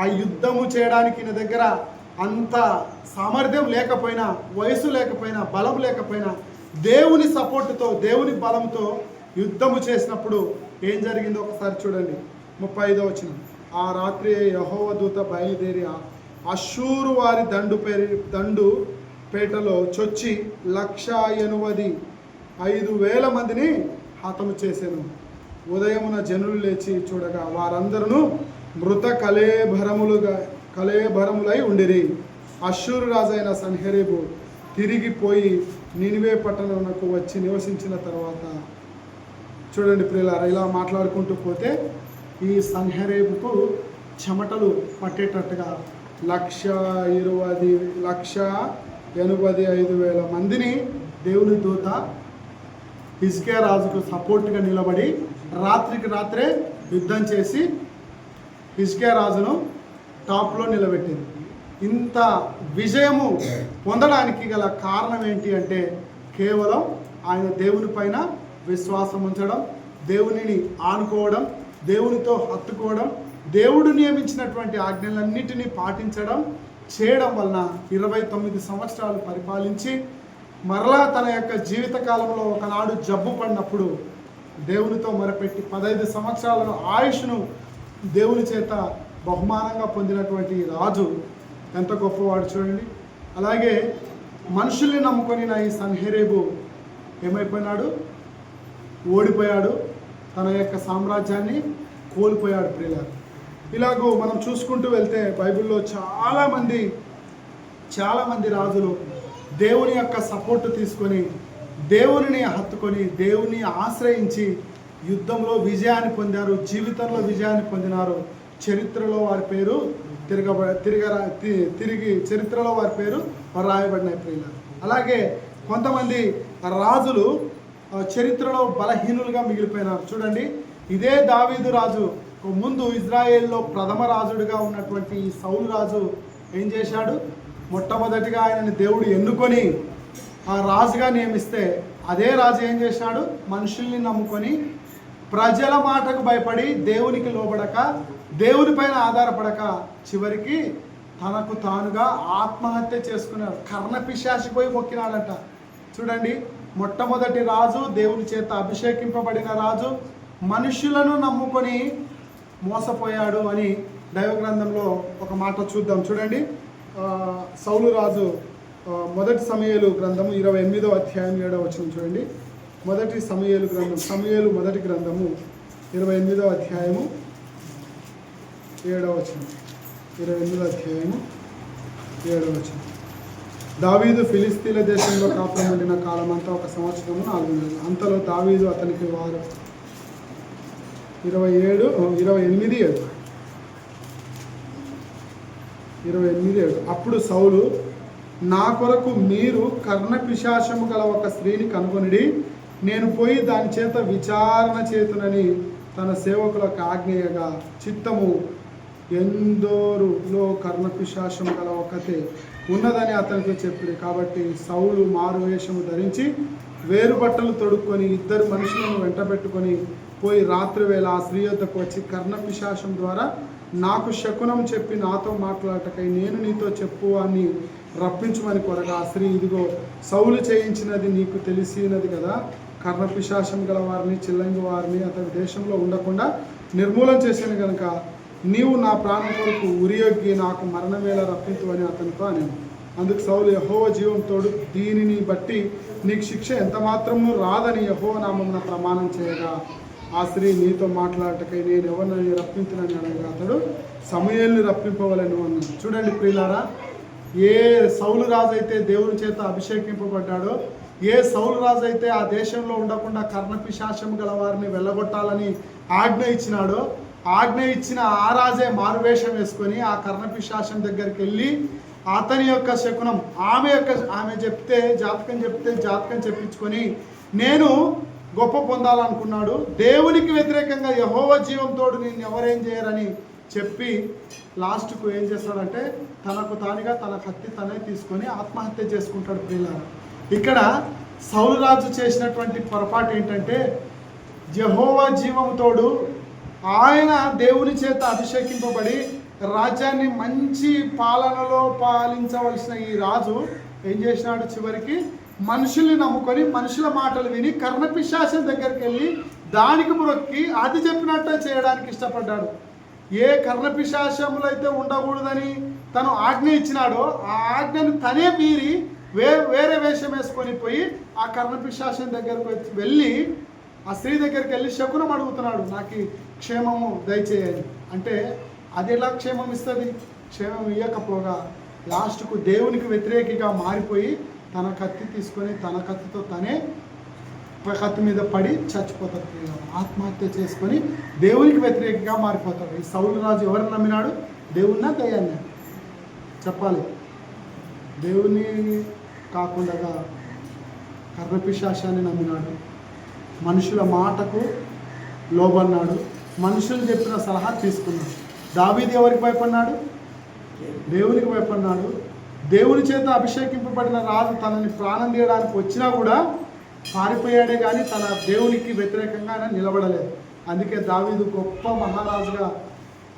ఆ యుద్ధము చేయడానికి నా దగ్గర అంత సామర్థ్యం లేకపోయినా, వయసు లేకపోయినా, బలం లేకపోయినా దేవుని సపోర్టుతో, దేవుని బలంతో యుద్ధము చేసినప్పుడు ఏం జరిగిందో ఒకసారి చూడండి. 35వ వచనం. ఆ రాత్రి యెహోవా దూత బయలుదేరి అష్షూరు వారి దండు పేటలో చొచ్చి 185,000 మందిని హతము చేశాను. ఉదయమున జనులు లేచి చూడగా వారందరూ మృత కళేభరములై ఉండిరి. అష్షూరు రాజైన సన్హెరీబు తిరిగిపోయి నినివే పట్టణమునకు వచ్చి నివసించిన తర్వాత, చూడండి ప్రియులారా, ఇలా మాట్లాడుకుంటూ పోతే ఈ సన్హెరీబుకు చెమటలు పట్టేటట్టుగా 185,000 మందిని దేవుని దూత హిజ్కియా రాజుకు సపోర్ట్గా నిలబడి రాత్రికి రాత్రే యుద్ధం చేసి హిజ్కియా రాజును టాప్లో నిలబెట్టింది. ఇంత విజయము పొందడానికి గల కారణం ఏంటి అంటే కేవలం ఆయన దేవుని పైన విశ్వాసం ఉంచడం, దేవునిని ఆనుకోవడం, దేవునితో హత్తుకోవడం, దేవుడు నియమించినటువంటి ఆజ్ఞలన్నిటినీ పాటించడం చేయడం వలన 29 సంవత్సరాలు పరిపాలించి మరలా తన యొక్క జీవిత కాలంలో ఒకనాడు జబ్బు పడినప్పుడు దేవునితో మొరపెట్టి 15 సంవత్సరాల ఆయుష్ను దేవుని చేత బహుమానంగా పొందినటువంటి రాజు ఎంత గొప్పవాడు చూడండి. అలాగే మనుషుల్ని నమ్ముకొని ఈ సన్హెరీబు ఏమైపోయినాడు? ఓడిపోయాడు, తన యొక్క సామ్రాజ్యాన్ని కోల్పోయాడు. ప్రియులారా, ఇలాగూ మనం చూసుకుంటూ వెళ్తే బైబిల్లో చాలామంది రాజులు దేవుని యొక్క సపోర్టు తీసుకొని, దేవునిని హత్తుకొని, దేవుని ఆశ్రయించి యుద్ధంలో విజయాన్ని పొందారు, జీవితంలో విజయాన్ని పొందినారు. చరిత్రలో వారి పేరు తిరిగి చరిత్రలో వారి పేరు రాయబడినాయి. ప్రియులారా, అలాగే కొంతమంది రాజులు చరిత్రలో బలహీనులుగా మిగిలిపోయినారు. చూడండి, ఇదే దావీదు రాజు ముందు ఇజ్రాయేల్లో ప్రథమ రాజుడిగా ఉన్నటువంటి సౌలు రాజు ఏం చేశాడు? మొట్టమొదటిగా ఆయనని దేవుడు ఎన్నుకొని ఆ రాజుగా నియమిస్తే అదే రాజు ఏం చేశాడు? మనుషుల్ని నమ్ముకొని ప్రజల మాటకు భయపడి దేవునికి లోబడక, దేవుని పైన ఆధారపడక చివరికి తనకు తానుగా ఆత్మహత్య చేసుకున్నాడు. కర్ణపిశాచిపోయి మొక్కినాడంట. చూడండి, మొట్టమొదటి రాజు దేవుని చేత అభిషేకింపబడిన రాజు మనుషులను నమ్ముకొని మోసపోయాడు అని దైవ గ్రంథంలో ఒక మాట చూద్దాం. చూడండి, సౌలు రాజు మొదటి సమూయేలు గ్రంథము 28వ అధ్యాయం 7వ వచనం చూడండి. సమూయేలు మొదటి గ్రంథము 28వ అధ్యాయము 7వ వచనం. 28వ అధ్యాయము 7వ వచనం. దావీదు ఫిలిస్తీన్ల దేశంలో కాపురం ఉండిన కాలమంతా 1 సంవత్సరము 4 నెలలు. అంతలో దావీదు అతనికి వారు 28:7 అప్పుడు సౌలు, నా కొరకు మీరు కర్ణపిశాచము గల ఒక స్త్రీని కనుగొనిడి, నేను పోయి దాని చేత విచారణ చేతునని తన సేవకులకు ఆజ్ఞేయగా, చిత్తము ఎందోరులో కర్ణపిశాచము గల ఒకతే ఉన్నదని అతనితో చెప్పింది. కాబట్టి సౌలు మారువేషము ధరించి వేరు బట్టలు తొడుక్కొని 2 మనుషులను వెంటబెట్టుకొని పోయి రాత్రి వేళ ఆ స్త్రీ యొద్దకు వచ్చి, కర్ణపిశాచం ద్వారా నాకు శకునం చెప్పి నాతో మాట్లాడటకై నేను నీతో చెప్పు అని రప్పించుమని కోరగా, ఆ స్త్రీ, ఇదిగో సౌలు చేయించినది నీకు తెలిసినది కదా, కర్ణపిశాచం గల వారిని, చిల్లంగి వారిని అతని దేశంలో ఉండకుండా నిర్మూలన చేసిన కనుక నీవు నా ప్రాణం కొరకు ఉరియొగ్గి నాకు మరణవేళ రప్పించు అని అతనితో అని. అందుకు సౌలు, యెహోవా జీవం తోడు, దీనిని బట్టి నీకు శిక్ష ఎంత మాత్రము రాదని యెహోవా నామమున ప్రమాణం చేయగా ఆ స్త్రీ నీతో మాట్లాడటకై నేను ఎవరిని రప్పించునని అనగా అతడు సమూయేలుని రప్పింపవలను అన్నాడు. చూడండి ప్రియులారా, ఏ సౌలు రాజు అయితే దేవుని చేత అభిషేకింపబడ్డాడో, ఏ సౌలు రాజు అయితే ఆ దేశంలో ఉండకుండా కర్ణపిశాచము గల వారిని వెళ్ళగొట్టాలని ఆజ్ఞ ఇచ్చినాడో, ఆజ్ఞ ఇచ్చిన ఆ రాజే మారువేషం వేసుకొని ఆ కర్ణపిశాచం దగ్గరికి వెళ్ళి అతని యొక్క శకునం, ఆమె చెప్తే జాతకం చెప్పించుకొని నేను గొప్ప పొందాలనుకున్నాడు. దేవునికి వ్యతిరేకంగా యెహోవా జీవంతోడు నేను ఎవరేం చేయరని చెప్పి లాస్ట్కు ఏం చేస్తాడంటే తనకు తానుగా తన కత్తి తనే తీసుకొని ఆత్మహత్య చేసుకుంటాడు. ప్రియులారా, ఇక్కడ సౌలు రాజు చేసినటువంటి పొరపాటు ఏంటంటే యెహోవా జీవంతోడు ఆయన దేవుని చేత అభిషేకింపబడి రాజ్యాన్ని మంచి పాలనలో పాలించవలసిన ఈ రాజు ఏం చేసినాడు, చివరికి మనుషుల్ని నమ్ముకొని మనుషుల మాటలు విని కర్ణపిశాచం దగ్గరికి వెళ్ళి దానికి మొక్కి అది చెప్పినట్టే చేయడానికి ఇష్టపడ్డాడు. ఏ కర్ణపిశాచములు అయితే ఉండకూడదని తను ఆజ్ఞ ఇచ్చినాడో ఆ ఆజ్ఞను తనే మీరి వేరే వేషం వేసుకొని పోయి ఆ కర్ణపిశాచం దగ్గరకు వెళ్ళి ఆ స్త్రీ దగ్గరికి వెళ్ళి శకునం అడుగుతున్నాడు, నాకు క్షేమము దయచేయాలి అంటే అది ఎలా క్షేమం ఇస్తుంది? క్షేమం ఇవ్వకపోగా లాస్ట్కు దేవునికి వ్యతిరేకిగా మారిపోయి తన కత్తి తీసుకొని తన కత్తితో తనే కత్తి మీద పడి చచ్చిపోతాడు. ఆత్మహత్య చేసుకొని దేవునికి వ్యతిరేకంగా మారిపోతాడు. ఈ సౌలు రాజు ఎవరిని నమ్మినాడు? దేవున్నా దయ్యాన్ని చెప్పాలి. దేవుని కాకుండా కర్ణపిశాచాన్ని నమ్మినాడు, మనుషుల మాటకు లోబన్నాడు, మనుషులు చెప్పిన సలహా తీసుకున్నాడు. దావీదు ఎవరికి భయపడినాడు? దేవునికి భయపడినాడు. దేవుని చేత అభిషేకింపబడిన రాజు తనని ప్రాణం తీయడానికి వచ్చినా కూడా పారిపోయాడే కానీ తన దేవునికి వ్యతిరేకంగా ఆయన నిలబడలేదు. అందుకే దావీదు గొప్ప మహారాజుగా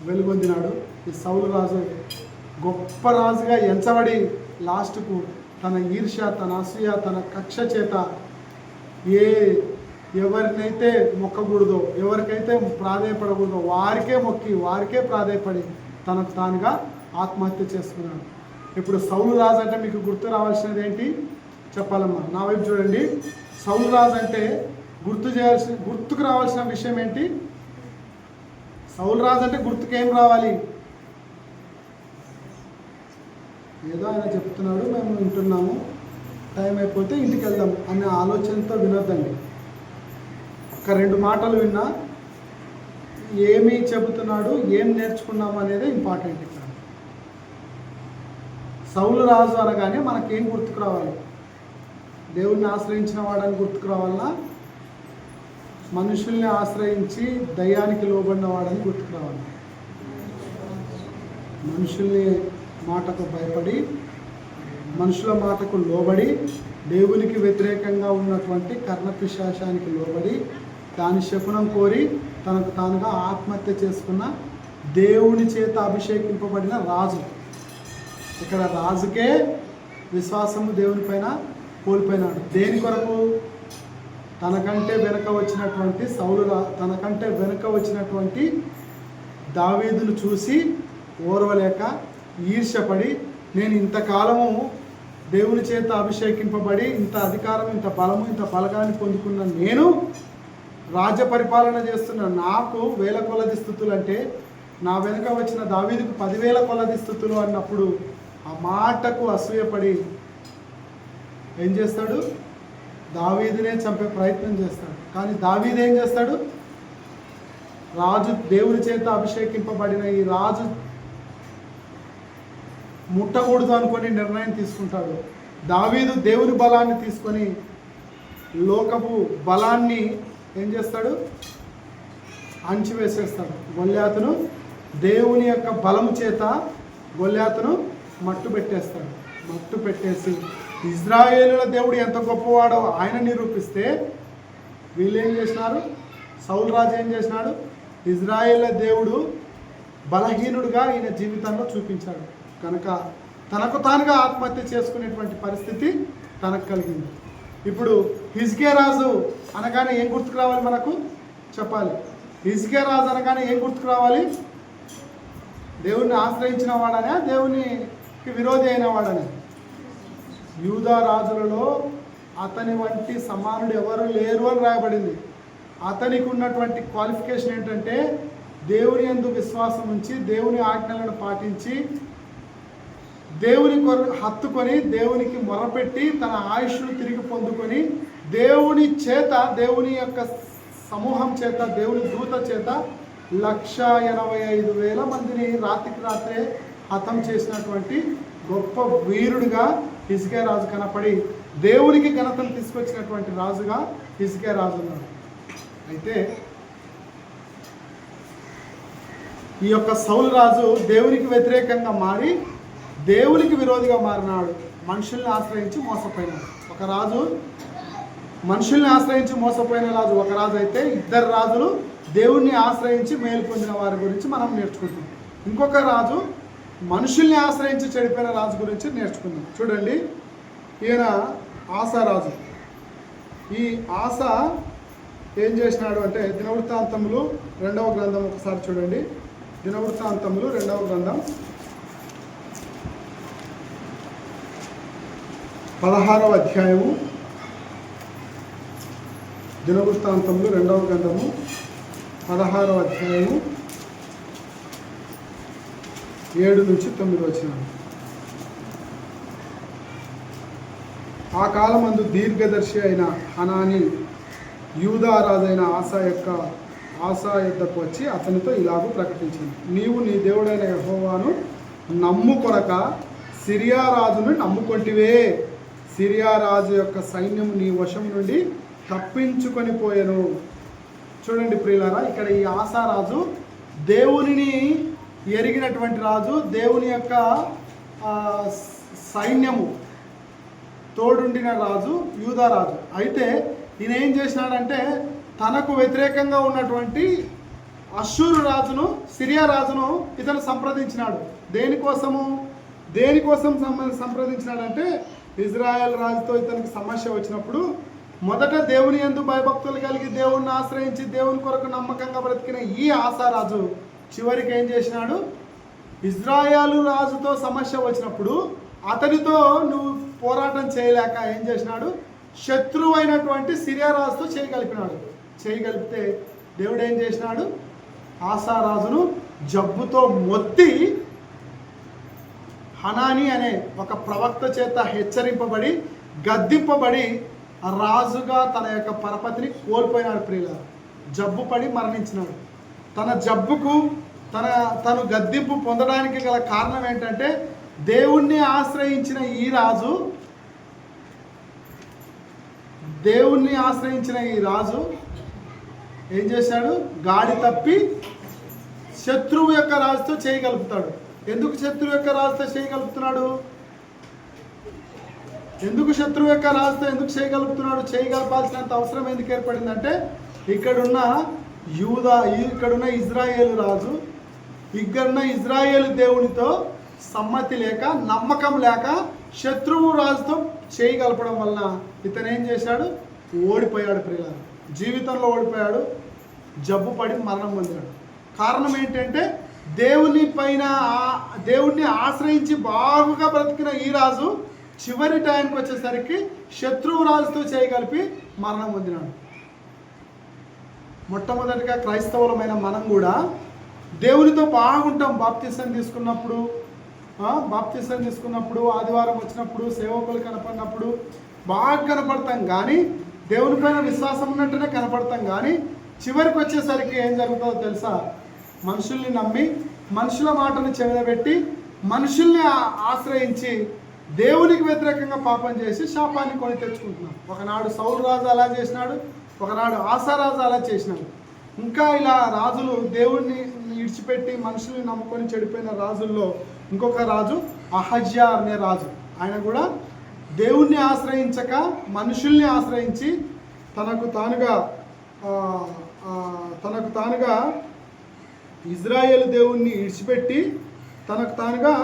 వెలుగొందినాడు. ఈ సౌలు రాజు గొప్ప రాజుగా ఎంచబడి లాస్ట్కు తన ఈర్ష్య, తన అసూయ, తన కక్ష చేత ఎవరినైతే మొక్కకూడదో, ఎవరికైతే ప్రాధేయపడకూడదో వారికే మొక్కి వారికే ప్రాధేయపడి తనకు తానుగా ఆత్మహత్య చేసుకున్నాడు. ఇప్పుడు సౌలు రాజు అంటే మీకు గుర్తు రావాల్సినది ఏంటి చెప్పాలమ్మా? నా వైపు చూడండి. సౌలు రాజు అంటే గుర్తుకు రావాల్సిన విషయం ఏంటి? సౌలు రాజు అంటే గుర్తుకేం రావాలి? ఏదో ఆయన చెప్తున్నాడు, మేము వింటున్నాము, టైం అయిపోతే ఇంటికి వెళ్దాం అనే ఆలోచనతో వినొద్దండి. ఒక 2 మాటలు విన్నా ఏమి చెబుతున్నాడు, ఏం నేర్చుకున్నాము అనేది ఇంపార్టెంట్. ఇక్కడ సౌలు రాజు అనగానే మనకేం గుర్తుకు రావాలి? దేవుణ్ణి ఆశ్రయించిన వాడని గుర్తుకు రావాలన్నా, మనుషుల్ని ఆశ్రయించి దయ్యానికి లోబడిన వాడని గుర్తుకు రావాలి? మనుషుల్ని మాటకు భయపడి మనుషుల మాటకు లోబడి దేవునికి వ్యతిరేకంగా ఉన్నటువంటి కర్ణపిశాచానికి లోబడి దాని శకునం కోరి తనకు తానుగా ఆత్మహత్య చేసుకున్న దేవుని చేత అభిషేకింపబడిన రాజు. ఇక్కడ రాజుకే విశ్వాసము దేవుని పైన కోల్పోయినాడు. దేని కొరకు? తనకంటే వెనుక వచ్చినటువంటి తనకంటే వెనుక వచ్చినటువంటి దావీదును చూసి ఓర్వలేక ఈర్ష్యపడి, నేను ఇంతకాలము దేవుని చేత అభిషేకింపబడి ఇంత అధికారం, ఇంత బలము, ఇంత బలగాన్ని పొందుకున్న నేను రాజ్య పరిపాలన చేస్తున్న నాకు 1000 కొలది స్థుతులు అంటే నా వెనుక వచ్చిన దావీదుకు 10,000 కొలది స్థుతులు అన్నప్పుడు ఆ మాటకు అసూయపడి ఏం చేస్తాడు? దావీదునే చంపే ప్రయత్నం చేస్తాడు. కానీ దావీదు ఏం చేస్తాడు? రాజు దేవుని చేత అభిషేకింపబడిన ఈ రాజు ముట్టకూడదు అనుకొని నిర్ణయం తీసుకుంటాడు. దావీదు దేవుని బలాన్ని తీసుకొని లోకపు బలాన్ని ఏం చేస్తాడు? అణిచివేసేస్తాడు. గొల్యాతును దేవుని యొక్క బలము చేత గొల్యాతును మట్టు పెట్టేసి ఇజ్రాయేలుల దేవుడు ఎంత గొప్పవాడో ఆయన నిరూపిస్తే వీళ్ళు ఏం చేసినారు? సౌలు రాజు ఏం చేసినాడు? ఇజ్రాయేళ్ల దేవుడు బలహీనుడుగా ఈయన జీవితంలో చూపించాడు కనుక తనకు తానుగా ఆత్మహత్య చేసుకునేటువంటి పరిస్థితి తనకు కలిగింది. ఇప్పుడు హిజ్కియా రాజు అనగానే ఏం గుర్తుకు రావాలి మనకు? చెప్పాలి. హిజ్కియా రాజు అనగానే ఏం గుర్తుకు రావాలి? దేవుణ్ణి ఆశ్రయించిన వాడనే, దేవునికి విరోధి అయిన వాడనే? యూదా రాజులలో అతని వంటి సమానుడు ఎవరు లేరు అని రాయబడింది. అతనికి ఉన్నటువంటి క్వాలిఫికేషన్ ఏంటంటే దేవుని యందు విశ్వాసం ఉంచి, దేవుని ఆజ్ఞలను పాటించి, దేవుని హత్తుకొని, దేవునికి మొరపెట్టి, తన ఆయుష్ను తిరిగి పొందుకొని, దేవుని చేత, దేవుని యొక్క సమూహం చేత, దేవుని దూత చేత 1,85,000 మందిని రాత్రికి రాత్రే హతం చేసినటువంటి గొప్ప వీరుడిగా హిజ్కియా రాజు కనపడి, దేవునికి ఘనతను తీసుకొచ్చినటువంటి రాజుగా హిజ్కియా రాజు ఉన్నాడు. అయితే ఈ యొక్క సౌలు రాజు దేవునికి వ్యతిరేకంగా మారి దేవునికి విరోధిగా మారినాడు. మనుషుల్ని ఆశ్రయించి మోసపోయినాడు ఒక రాజు. మనుషుల్ని ఆశ్రయించి మోసపోయిన రాజు ఒక రాజు అయితే, ఇద్దరు రాజులు దేవుణ్ణి ఆశ్రయించి మేలు పొందిన వారి గురించి మనం నేర్చుకుంటాం. ఇంకొక రాజు మనుషుల్ని ఆశ్రయించి చెడిపోయిన రాజు గురించి నేర్చుకుందాం. చూడండి, ఈయన ఆసా రాజు. ఈ ఆసా ఏం చేసినాడు అంటే, దినవృత్తాంతములు 2వ గ్రంథం ఒకసారి చూడండి. దినవృత్తాంతములు 2వ గ్రంథం 16వ అధ్యాయము. దినవృత్తాంతములు 2వ గ్రంథము 16వ అధ్యాయము 7 నుంచి 9 వచనాలు. ఆ కాలమందు దీర్ఘదర్శి అయిన హనాని యూదా రాజైన ఆసా యొద్దకు వచ్చి అతనితో ఇలాగూ ప్రకటించింది: నీవు నీ దేవుడైన యెహోవాను నమ్ముకొనక సిరియా రాజును నమ్ముకొంటివే. సిరియా రాజు యొక్క సైన్యము నీ వశం నుండి తప్పించుకొని పోయెను. చూడండి ప్రియులారా, ఇక్కడ ఈ ఆసా రాజు దేవునిని ఎరిగినటువంటి రాజు, దేవుని యొక్క సైన్యము తోడుండిన రాజు యూదా రాజు. అయితే ఈయన ఏం చేసినాడంటే, తనకు వ్యతిరేకంగా ఉన్నటువంటి అష్షూరు రాజును, సిరియా రాజును ఇతను సంప్రదించినాడు. దేనికోసం సంప్రదించినాడంటే, ఇజ్రాయెల్ రాజుతో ఇతనికి సమస్య వచ్చినప్పుడు మొదట దేవుని యందు భయభక్తులు కలిగి దేవుణ్ణి ఆశ్రయించి దేవుని కొరకు నమ్మకంగా బ్రతికిన ఈ ఆసా రాజు చివరికి ఏం చేసినాడు, ఇజ్రాయెల్ రాజుతో సమస్య వచ్చినప్పుడు అతనితో నువ్వు పోరాటం చేయలేక ఏం చేసినాడు, శత్రువు అయినటువంటి సిరియా రాజుతో చేయగలిపితే దేవుడు ఏం చేసినాడు, ఆసా రాజును జబ్బుతో మొత్తి హనాని అనే ఒక ప్రవక్త చేత హెచ్చరింపబడి గద్దింపబడి రాజుగా తన యొక్క పరపతిని కోల్పోయినాడు. ప్రియుల జబ్బు పడి మరణించినాడు. తన జబ్బుకు తను గద్దింపు పొందడానికి గల కారణం ఏంటంటే, దేవుణ్ణి ఆశ్రయించిన ఈ రాజు ఏం చేశాడు, గాడి తప్పి శత్రువు యొక్క రాజుతో చేయగలుగుతాడు. ఎందుకు శత్రువు యొక్క రాజుతో చేయగలుగుతున్నాడు? ఎందుకు చేయగలపాల్సినంత అవసరం ఎందుకు ఏర్పడిందంటే, ఇక్కడున్న ఇజ్రాయేలు రాజు, ఇక్కడున్న ఇజ్రాయేలు దేవునితో సమ్మతి లేక, నమ్మకం లేక శత్రువు రాజుతో చేయగలపడం వలన ఇతను ఏం చేశాడు, ఓడిపోయాడు. ప్రియులారా, జీవితంలో ఓడిపోయాడు, జబ్బు పడి మరణం పొందాడు. కారణం ఏంటంటే, దేవుణ్ణి ఆశ్రయించి బాగుగా బ్రతికిన ఈ రాజు చివరి టైంకి వచ్చేసరికి శత్రువు రాజుతో చేయగలిపి మరణం పొందినాడు. మొట్టమొదటిగా క్రైస్తవులమైన మనం కూడా దేవునితో బాగుంటాం. బాప్తిసం తీసుకున్నప్పుడు ఆదివారం వచ్చినప్పుడు సేవకులు కనపడినప్పుడు బాగా కనపడతాం, కానీ దేవుని పైన విశ్వాసం ఉన్నట్టునే కనపడతాం. కానీ చివరికి వచ్చేసరికి ఏం జరుగుతుందో తెలుసా, మనుషుల్ని నమ్మి, మనుషుల మాటను చెవినబెట్టి, మనుషుల్ని ఆశ్రయించి దేవునికి వ్యతిరేకంగా పాపం చేసి శాపాన్ని కొని తెచ్చుకుంటున్నాం. ఒకనాడు సౌలు రాజు అలా చేసినాడు, ఒకనాడు ఆసా రాజు అలా చేసినాడు. ఇంకా ఇలా రాజులు దేవుణ్ణి విడిచిపెట్టి మనుషుల్ని నమ్ముకొని చెడిపోయిన రాజుల్లో ఇంకొక రాజు అహజ్యా అనే రాజు. ఆయన కూడా దేవుణ్ణి ఆశ్రయించక మనుషుల్ని ఆశ్రయించి తనకు తానుగా ఇజ్రాయేలు దేవుణ్ణి విడిచిపెట్టి తనకు తానుగా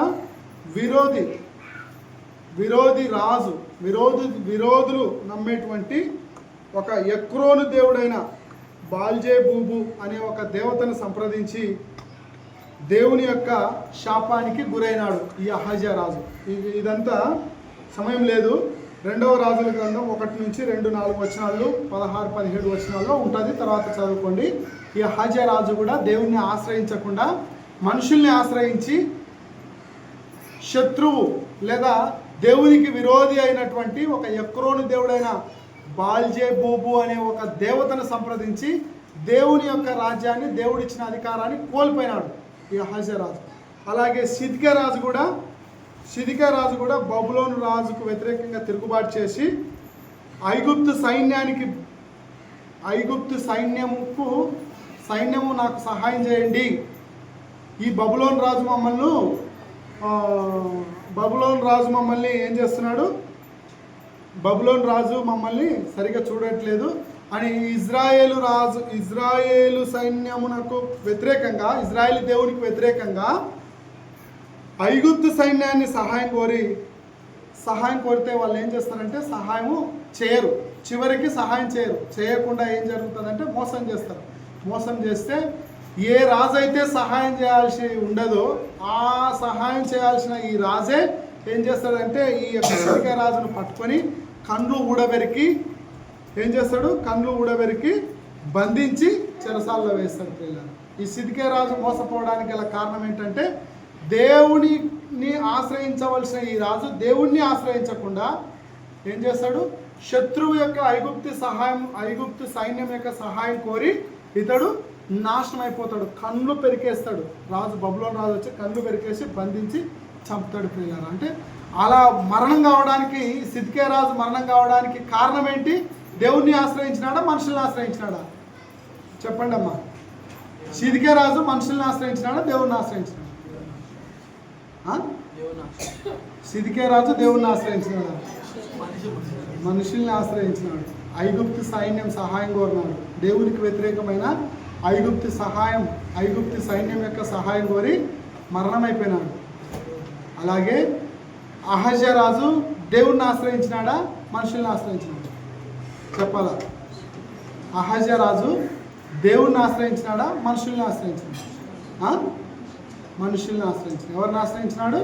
విరోధులు నమ్మేటువంటి ఒక ఎక్రోను దేవుడైన బాల్జేబూబు అనే ఒక దేవతను సంప్రదించి దేవుని యొక్క శాపానికి గురైనాడు ఈ అహజ్యా రాజు. ఇదంతా సమయం లేదు. 2వ రాజుల గ్రంథం 1 నుంచి 2-4 వచనాలు 16-17 వచనాల్లో ఉంటుంది, తర్వాత చదువుకోండి. ఈ అహజ్యా రాజు కూడా దేవుణ్ణి ఆశ్రయించకుండా మనుషుల్ని ఆశ్రయించి శత్రువు లేదా దేవునికి విరోధి అయినటువంటి ఒక ఎక్రోను దేవుడైన బాల్జెబూబు అనే ఒక దేవతను సంప్రదించి దేవుని యొక్క రాజ్యాన్ని, దేవుడిచ్చిన అధికారాన్ని కోల్పోయినాడు ఈ అహజ్యా రాజు. అలాగే సిద్కియా రాజు కూడా బబులోను రాజుకు వ్యతిరేకంగా తిరుగుబాటు చేసి ఐగుప్తు సైన్యము నాకు సహాయం చేయండి, ఈ బబులోను రాజు మమ్మల్ని ఏం చేస్తున్నాడు, బబులోను రాజు మమ్మల్ని సరిగా చూడట్లేదు అని ఇజ్రాయేలు సైన్యమునకు వ్యతిరేకంగా, ఇజ్రాయేల్ దేవునికి వ్యతిరేకంగా ఐగుప్తు సైన్యాన్ని సహాయం కోరితే వాళ్ళు ఏం చేస్తారంటే సహాయము చేయరు, చివరికి సహాయం చేయకుండా ఏం జరుగుతుందంటే మోసం చేస్తారు. మోసం చేస్తే ఏ రాజు అయితే సహాయం చేయాల్సి ఉండదో ఆ సహాయం చేయాల్సిన ఈ రాజే ఏం చేస్తాడంటే ఈ యొక్క సిద్కియా రాజును పట్టుకొని కండ్లు ఊడబెరికి బంధించి చెరసాల్లో వేస్తాడు పిల్లలు. ఈ సిద్కియా రాజు మోసపోవడానికి గల కారణం ఏంటంటే దేవుడిని ఆశ్రయించవలసిన ఈ రాజు దేవుణ్ణి ఆశ్రయించకుండా ఏం చేస్తాడు, శత్రువు యొక్క ఐగుప్తు సైన్యం యొక్క సహాయం కోరి ఇతడు నాశనం అయిపోతాడు. కళ్ళు పెరికేస్తాడు రాజు. బబులోను రాజు వచ్చి కళ్ళు పెరికేసి బంధించి చంపుతాడు పిల్లలు. అంటే అలా సిద్కియా రాజు మరణం కావడానికి కారణం ఏంటి? దేవుణ్ణి ఆశ్రయించినాడా, మనుషుల్ని ఆశ్రయించినాడా? చెప్పండి అమ్మా. సిద్కియా రాజు మనుషుల్ని ఆశ్రయించినాడా, దేవుణ్ణి ఆశ్రయించినాడా? సిద్కియా రాజు దేవుణ్ణి ఆశ్రయించినాడా, మనుషుల్ని ఆశ్రయించినాడు. ఐగుప్తు సైన్యం సహాయం కోరినాడు. దేవునికి వ్యతిరేకమైన ఐగుప్తు సైన్యం యొక్క సహాయం కోరి మరణమైపోయినాడు. అలాగే అహజ్యా రాజు దేవుణ్ణి ఆశ్రయించినాడా, మనుషుల్ని ఆశ్రయించినాడా? చెప్పాలా? అహజ్యా రాజు దేవుణ్ణి ఆశ్రయించినాడా, మనుషుల్ని ఆశ్రయించినాడా? మనుషుల్ని ఆశ్రయించినాడు. ఎవరిని ఆశ్రయించినాడు?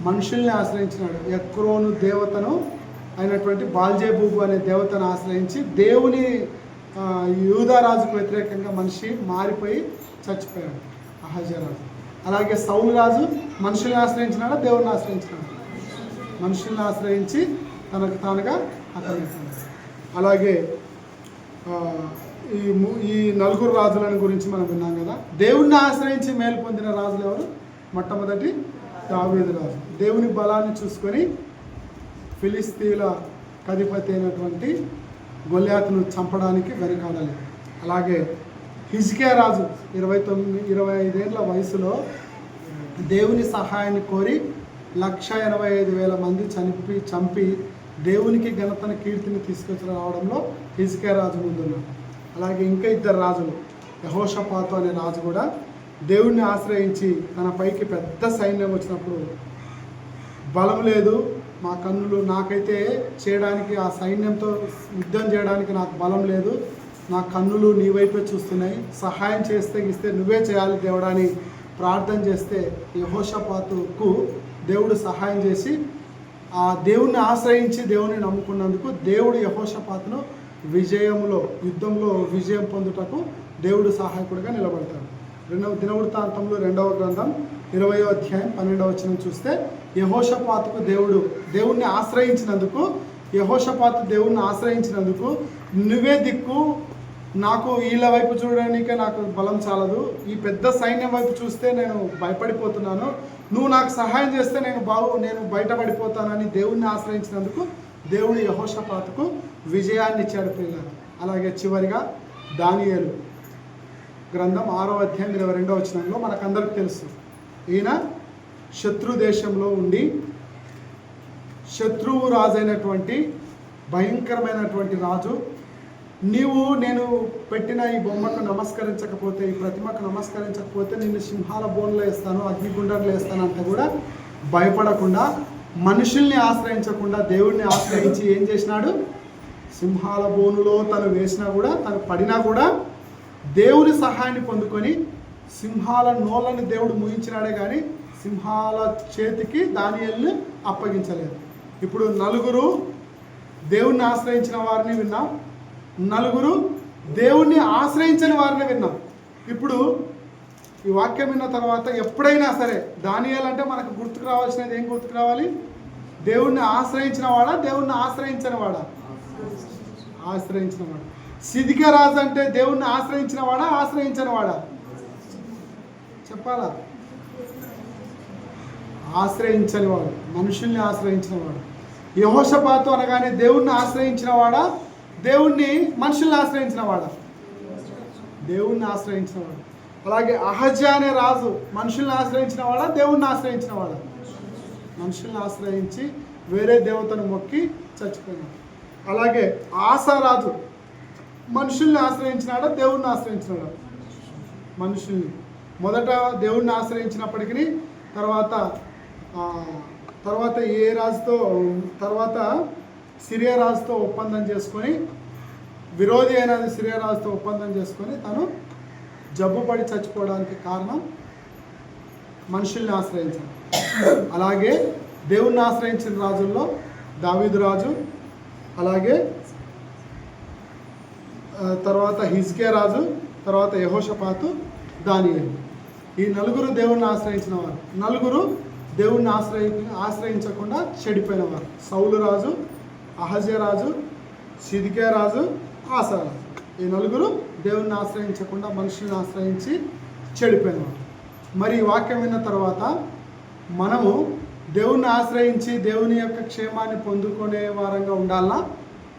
మనుషుల్ని ఆశ్రయించినాడు. ఎక్రోను దేవతను అయినటువంటి బాల్జెబూబు అనే దేవతను ఆశ్రయించి దేవుని యూదా రాజుకు వ్యతిరేకంగా మనిషి మారిపోయి చచ్చిపోయాడు అహజ్యా రాజు. అలాగే సౌలు రాజు మనుషుల్ని ఆశ్రయించినాడా, దేవుని ఆశ్రయించినాడు? మనుషుల్ని ఆశ్రయించి తనకు తానుగా హతమైపోయాడు. అలాగే ఈ 4 రాజులను గురించి మనం విన్నాం కదా. దేవుణ్ణి ఆశ్రయించి మేలు పొందిన రాజులు ఎవరు? మొట్టమొదటి దావీదు రాజు. దేవుని బలాన్ని చూసుకొని ఫిలిస్తీన్ల అధిపతి అయినటువంటి గొల్యాతును చంపడానికి వెనకాడలేదు. అలాగే హిజ్కియా రాజు 25 ఏళ్ల వయసులో దేవుని సహాయాన్ని కోరి 185,000 మంది చంపి దేవునికి ఘనతను కీర్తిని తీసుకొచ్చి రావడంలో హిజ్కియా రాజు ముందున్నాడు. అలాగే ఇంకా 2 రాజులు, యెహోషాపాతు అనే రాజు కూడా దేవుణ్ణి ఆశ్రయించి తన పైకి పెద్ద సైన్యం వచ్చినప్పుడు బలం లేదు, మా కన్నులు నాకైతే చేయడానికి ఆ సైన్యంతో యుద్ధం చేయడానికి నాకు బలం లేదు, నా కన్నులు నీ వైపే చూస్తున్నాయి, సహాయం చేస్తే నువ్వే చేయాలి దేవుడా అని ప్రార్థన చేస్తే యెహోషాపాతుకు దేవుడు సహాయం చేసి ఆ దేవుణ్ణి ఆశ్రయించి దేవుని నమ్ముకున్నందుకు దేవుడు యెహోషాపాతును యుద్ధంలో విజయం పొందుటకు దేవుడు సహాయకుడిగా నిలబడతాడు. దినవృత్తాంతంలో 2వ గ్రంథం 20వ అధ్యాయం 12వ వచనం చూస్తే యెహోషాపాతుకు దేవుణ్ణి ఆశ్రయించినందుకు నువ్వే దిక్కు, నాకు వీళ్ళ వైపు చూడడానికే నాకు బలం చాలదు, ఈ పెద్ద సైన్యం వైపు చూస్తే నేను భయపడిపోతున్నాను, నువ్వు నాకు సహాయం చేస్తే నేను బయటపడిపోతానని దేవుణ్ణి ఆశ్రయించినందుకు దేవుడు యెహోషాపాతుకు విజయాన్ని ఇచ్చాడు పిల్లలు. అలాగే చివరిగా దానియేలు గ్రంథం 6వ అధ్యాయం 22వ వచనంలో మనకందరికి తెలుసు, ఈయన శత్రు దేశంలో ఉండి శత్రువు రాజైనటువంటి భయంకరమైనటువంటి రాజు, నేను పెట్టిన ఈ బొమ్మకు నమస్కరించకపోతే, ఈ ప్రతిమకు నమస్కరించకపోతే నిన్ను సింహాల బోన్లో వేస్తాను, అగ్నిగుండంలో వేస్తాను అంటే కూడా భయపడకుండా, మనుషుల్ని ఆశ్రయించకుండా దేవుణ్ణి ఆశ్రయించి ఏం చేసినాడు? సింహాల బోనులో తను పడినా కూడా దేవుని సహాయాన్ని పొందుకొని సింహాల నోళ్ళని దేవుడు ముగించినాడే కానీ సింహాల చేతికి దానియేలుని అప్పగించలేదు. ఇప్పుడు నలుగురు దేవుణ్ణి ఆశ్రయించిన వారిని విన్నాం, నలుగురు దేవుణ్ణి ఆశ్రయించని వారిని విన్నాం. ఇప్పుడు ఈ వాక్యం విన్న తర్వాత ఎప్పుడైనా సరే దానియేలు అంటే మనకు గుర్తుకు రావాల్సినది ఏం గుర్తుకు రావాలి? దేవుణ్ణి ఆశ్రయించిన వాడా, దేవుణ్ణి ఆశ్రయించని వాడా? ఆశ్రయించిన వాడు. సిద్కియా రాజు అంటే దేవుణ్ణి ఆశ్రయించిన వాడా, ఆశ్రయించని వాడా? చెప్పాలా? ఆశ్రయించని వాడు, మనుషుల్ని ఆశ్రయించిన వాడు. యెహోషాపాతు అనగానే దేవుణ్ణి ఆశ్రయించిన వాడా, దేవుణ్ణి మనుషుల్ని ఆశ్రయించిన వాడా? దేవుణ్ణి ఆశ్రయించిన వాడు. అలాగే అహజ్యా అనే రాజు మనుషుల్ని ఆశ్రయించిన వాడా, దేవుణ్ణి ఆశ్రయించిన వాడా? మనుషుల్ని ఆశ్రయించి వేరే దేవతను మొక్కి చచ్చిపోయినాడు. అలాగే ఆసా రాజు మనుషుల్ని ఆశ్రయించినాడా, దేవుణ్ణి ఆశ్రయించినాడా? మనుషుల్ని. మొదట దేవుణ్ణి ఆశ్రయించినప్పటికీ తర్వాత ఏ రాజుతో తర్వాత సిరియా రాజుతో ఒప్పందం చేసుకొని, విరోధి అయినది సిరియా రాజుతో ఒప్పందం చేసుకొని తను జబ్బుపడి చచ్చిపోవడానికి కారణం మనుషుల్ని ఆశ్రయించాడు. అలాగే దేవుణ్ణి ఆశ్రయించిన రాజుల్లో దావీదు రాజు, అలాగే తర్వాత హిజ్కియా రాజు, తర్వాత యెహోషాపాతు, దానియేలు. ఈ నలుగురు దేవుణ్ణి ఆశ్రయించిన వారు. నలుగురు దేవుణ్ణి ఆశ్రయించకుండా చెడిపోయినవారు. సౌలు రాజు, అహజ్యా రాజు, సిద్కియా రాజు, ఆసా రాజు. ఈ నలుగురు దేవుణ్ణి ఆశ్రయించకుండా మనుషుల్ని ఆశ్రయించి చెడిపోయినవారు. మరి ఈ వాక్యం విన్న తర్వాత మనము దేవుణ్ణి ఆశ్రయించి దేవుని యొక్క క్షేమాన్ని పొందుకునే వారంగా ఉండాలన్నా,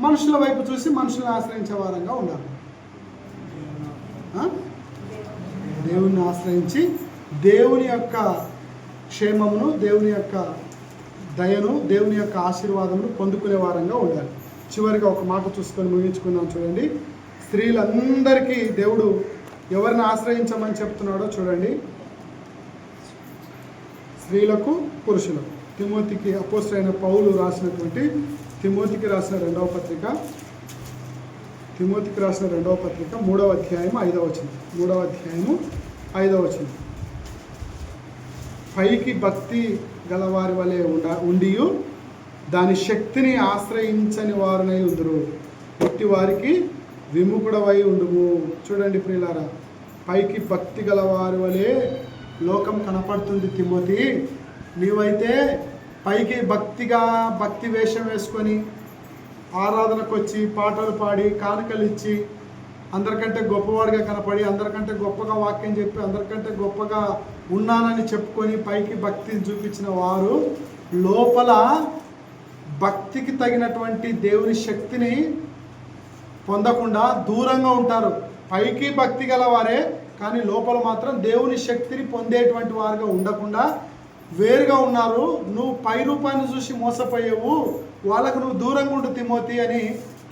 మనుషుల వైపు చూసి మనుషుల్ని ఆశ్రయించే వారంగా ఉండాలి? దేవుణ్ణి ఆశ్రయించి దేవుని యొక్క క్షేమమును, దేవుని యొక్క దయను, దేవుని యొక్క ఆశీర్వాదమును పొందుకునే వారంగా ఉండాలి. చివరిగా ఒక మాట చూసుకొని ముగించుకుందాం. చూడండి, స్త్రీలందరికీ దేవుడు ఎవరిని ఆశ్రయించమని చెప్తున్నాడో చూడండి. స్త్రీలకు, పురుషులకు. తిమోతికి అపోస్తలుడైన పౌలు రాసినటువంటి తిమోతికి రాసిన రెండవ పత్రిక 3వ అధ్యాయం 5వ వచనం. 3వ అధ్యాయము 5వ వచనం. పైకి భక్తి గలవారి వలె ఉండియు దాని శక్తిని ఆశ్రయించని వారునై ఉందురు, ఇట్టి వారికి విముఖుడవై ఉండుము. చూడండి ప్రియులారా, పైకి భక్తి గలవారి వలె లోకం కనపడుతుంది. తిమోతి, నీవైతే పైకి భక్తి వేషం వేసుకొని ఆరాధనకు వచ్చి పాటలు పాడి కానుకలు ఇచ్చి అందరికంటే గొప్పవాడిగా కనపడి, అందరికంటే గొప్పగా వాక్యం చెప్పి, అందరికంటే గొప్పగా ఉన్నానని చెప్పుకొని పైకి భక్తిని చూపించిన వారు లోపల భక్తికి తగినటువంటి దేవుని శక్తిని పొందకుండా దూరంగా ఉంటారు. పైకి భక్తి గలవారే కానీ లోపల మాత్రం దేవుని శక్తిని పొందేటువంటి వారుగా ఉండకుండా వేరుగా ఉన్నారు. నువ్వు పై రూపాన్ని చూసి మోసపోయేవు, వాళ్ళకు నువ్వు దూరంగా ఉండు తిమోతి అని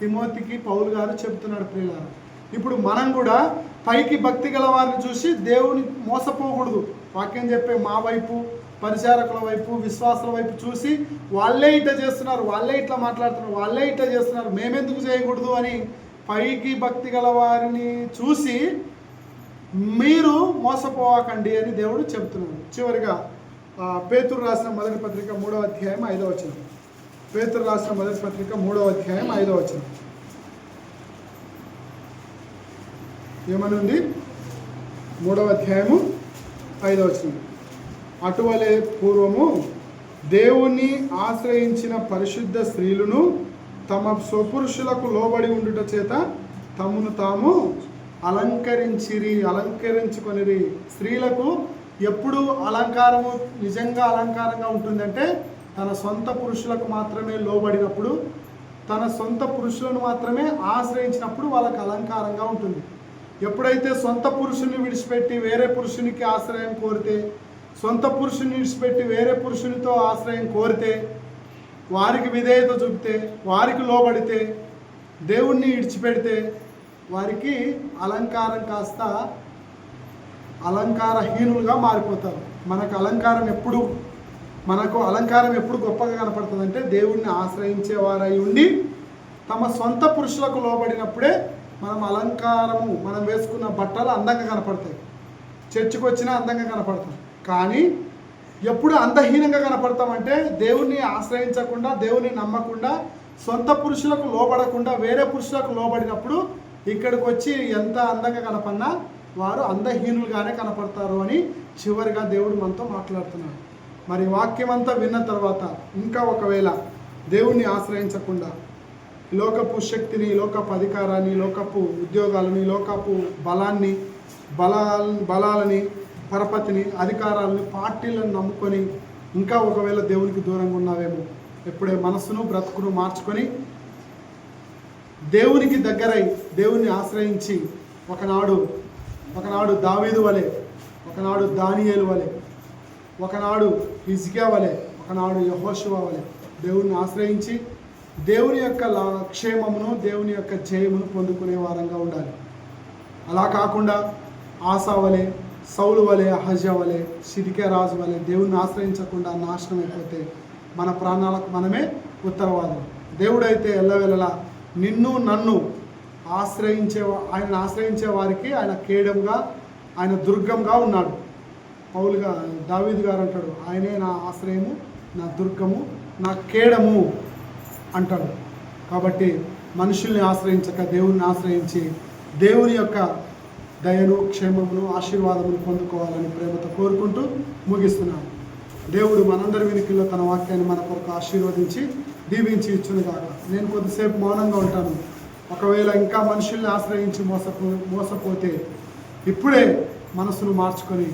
తిమోతికి పౌలు గారు చెబుతున్నాడు. ప్రియులారా, ఇప్పుడు మనం కూడా పైకి భక్తి గల వారిని చూసి దేవుని మోసపోకూడదు. వాక్యం చెప్పే మా వైపు, పరిచారకుల వైపు, విశ్వాసుల వైపు చూసి వాళ్ళే ఇట్లా చేస్తున్నారు, వాళ్ళే ఇట్లా మాట్లాడుతున్నారు, వాళ్ళే ఇట్లా చేస్తున్నారు, మేమెందుకు చేయకూడదు అని పైకి భక్తి గల వారిని చూసి మీరు మోసపోవకండి అని దేవుడు చెబుతున్నాడు. చివరిగా పేతురు రాసిన మొదటి పత్రిక 3వ అధ్యాయం 5వ వచనం. పేతురు రాసిన మొదటి పత్రిక 3వ అధ్యాయం 5వ వచనం ఏమనుంది? 3వ అధ్యాయము 5వ వచనం. అటువలే పూర్వము దేవుణ్ణి ఆశ్రయించిన పరిశుద్ధ స్త్రీలను తమ స్వపురుషులకు లోబడి ఉండుట చేత తమను తాము అలంకరించుకొనిరి. స్త్రీలకు ఎప్పుడు అలంకారము నిజంగా అలంకారంగా ఉంటుందంటే తన సొంత పురుషులకు మాత్రమే లోబడినప్పుడు, తన సొంత పురుషులను మాత్రమే ఆశ్రయించినప్పుడు వాళ్ళకి అలంకారంగా ఉంటుంది. ఎప్పుడైతే సొంత పురుషుని విడిచిపెట్టి వేరే పురుషునికి ఆశ్రయం కోరితే, సొంత పురుషుని విడిచిపెట్టి వేరే పురుషునితో ఆశ్రయం కోరితే, వారికి విధేయత చూపితే, వారికి లోబడితే, దేవుణ్ణి విడిచిపెడితే వారికి అలంకారం కాస్త అలంకారహీనులుగా మారిపోతారు. మనకు అలంకారం ఎప్పుడు గొప్పగా కనపడుతుందంటే దేవుణ్ణి ఆశ్రయించేవారై ఉండి తమ సొంత పురుషులకు లోబడినప్పుడే మనం వేసుకున్న బట్టలు అందంగా కనపడతాయి. చర్చికి వచ్చినా అందంగా కనపడతాం. కానీ ఎప్పుడు అందహీనంగా కనపడతామంటే దేవుణ్ణి ఆశ్రయించకుండా, దేవుని నమ్మకుండా, సొంత పురుషులకు లోబడకుండా వేరే పురుషులకు లోబడినప్పుడు ఇక్కడికి వచ్చి ఎంత అందంగా కనపడినా వారు అందహీనులుగానే కనపడతారు అని చివరిగా దేవుడు మనతో మాట్లాడుతున్నాడు. మరి వాక్యం అంతా విన్న తర్వాత ఇంకా ఒకవేళ దేవుణ్ణి ఆశ్రయించకుండా లోకపు శక్తిని, లోకపు అధికారాన్ని, లోకపు ఉద్యోగాలని, లోకపు బలాలని, పరపతిని, అధికారాలని, పార్టీలను నమ్ముకొని ఇంకా ఒకవేళ దేవునికి దూరంగా ఉన్నావేమో, ఎప్పుడే మనసును బ్రతుకును మార్చుకొని దేవునికి దగ్గరై దేవుణ్ణి ఆశ్రయించి ఒకనాడు దావీదు వలె, ఒకనాడు దానియేలు వలె, ఒకనాడు హిజ్కియా వలె, ఒకనాడు యెహోషువ వలె దేవుణ్ణి ఆశ్రయించి దేవుని యొక్క క్షేమమును, దేవుని యొక్క జయమును పొందుకునే వారంగా ఉండాలి. అలా కాకుండా ఆసా వలె, సౌలు వలె, అహజ్యా వలె, సిద్కియా రాజు వలె దేవుణ్ణి ఆశ్రయించకుండా నాశనం అయిపోతే మన ప్రాణాలకు మనమే ఉత్తరవాదం. దేవుడైతే ఎల్లవెల్లలా నిన్ను నన్ను ఆయనను ఆశ్రయించే వారికి ఆయన కేడంగా, ఆయన దుర్గంగా ఉన్నాడు. దావీదు గారు అంటాడు, ఆయనే నా ఆశ్రయము, నా దుర్గము, నా కేడము అంటాడు. కాబట్టి మనుషుల్ని ఆశ్రయించక దేవుణ్ణి ఆశ్రయించి దేవుని యొక్క దయను, క్షేమమును, ఆశీర్వాదమును పొందుకోవాలని ప్రేమతో కోరుకుంటూ ముగిస్తున్నాను. దేవుడు మనందరి వెనుకల్లో తన వాక్యాన్ని మన కొరకు ఆశీర్వదించి దీవించి ఇచ్చునుగాక. నేను కొద్దిసేపు మౌనంగా ఉంటాను. ఒకవేళ ఇంకా మనుషుల్ని ఆశ్రయించి మోసపోతే ఇప్పుడే మనసును మార్చుకొని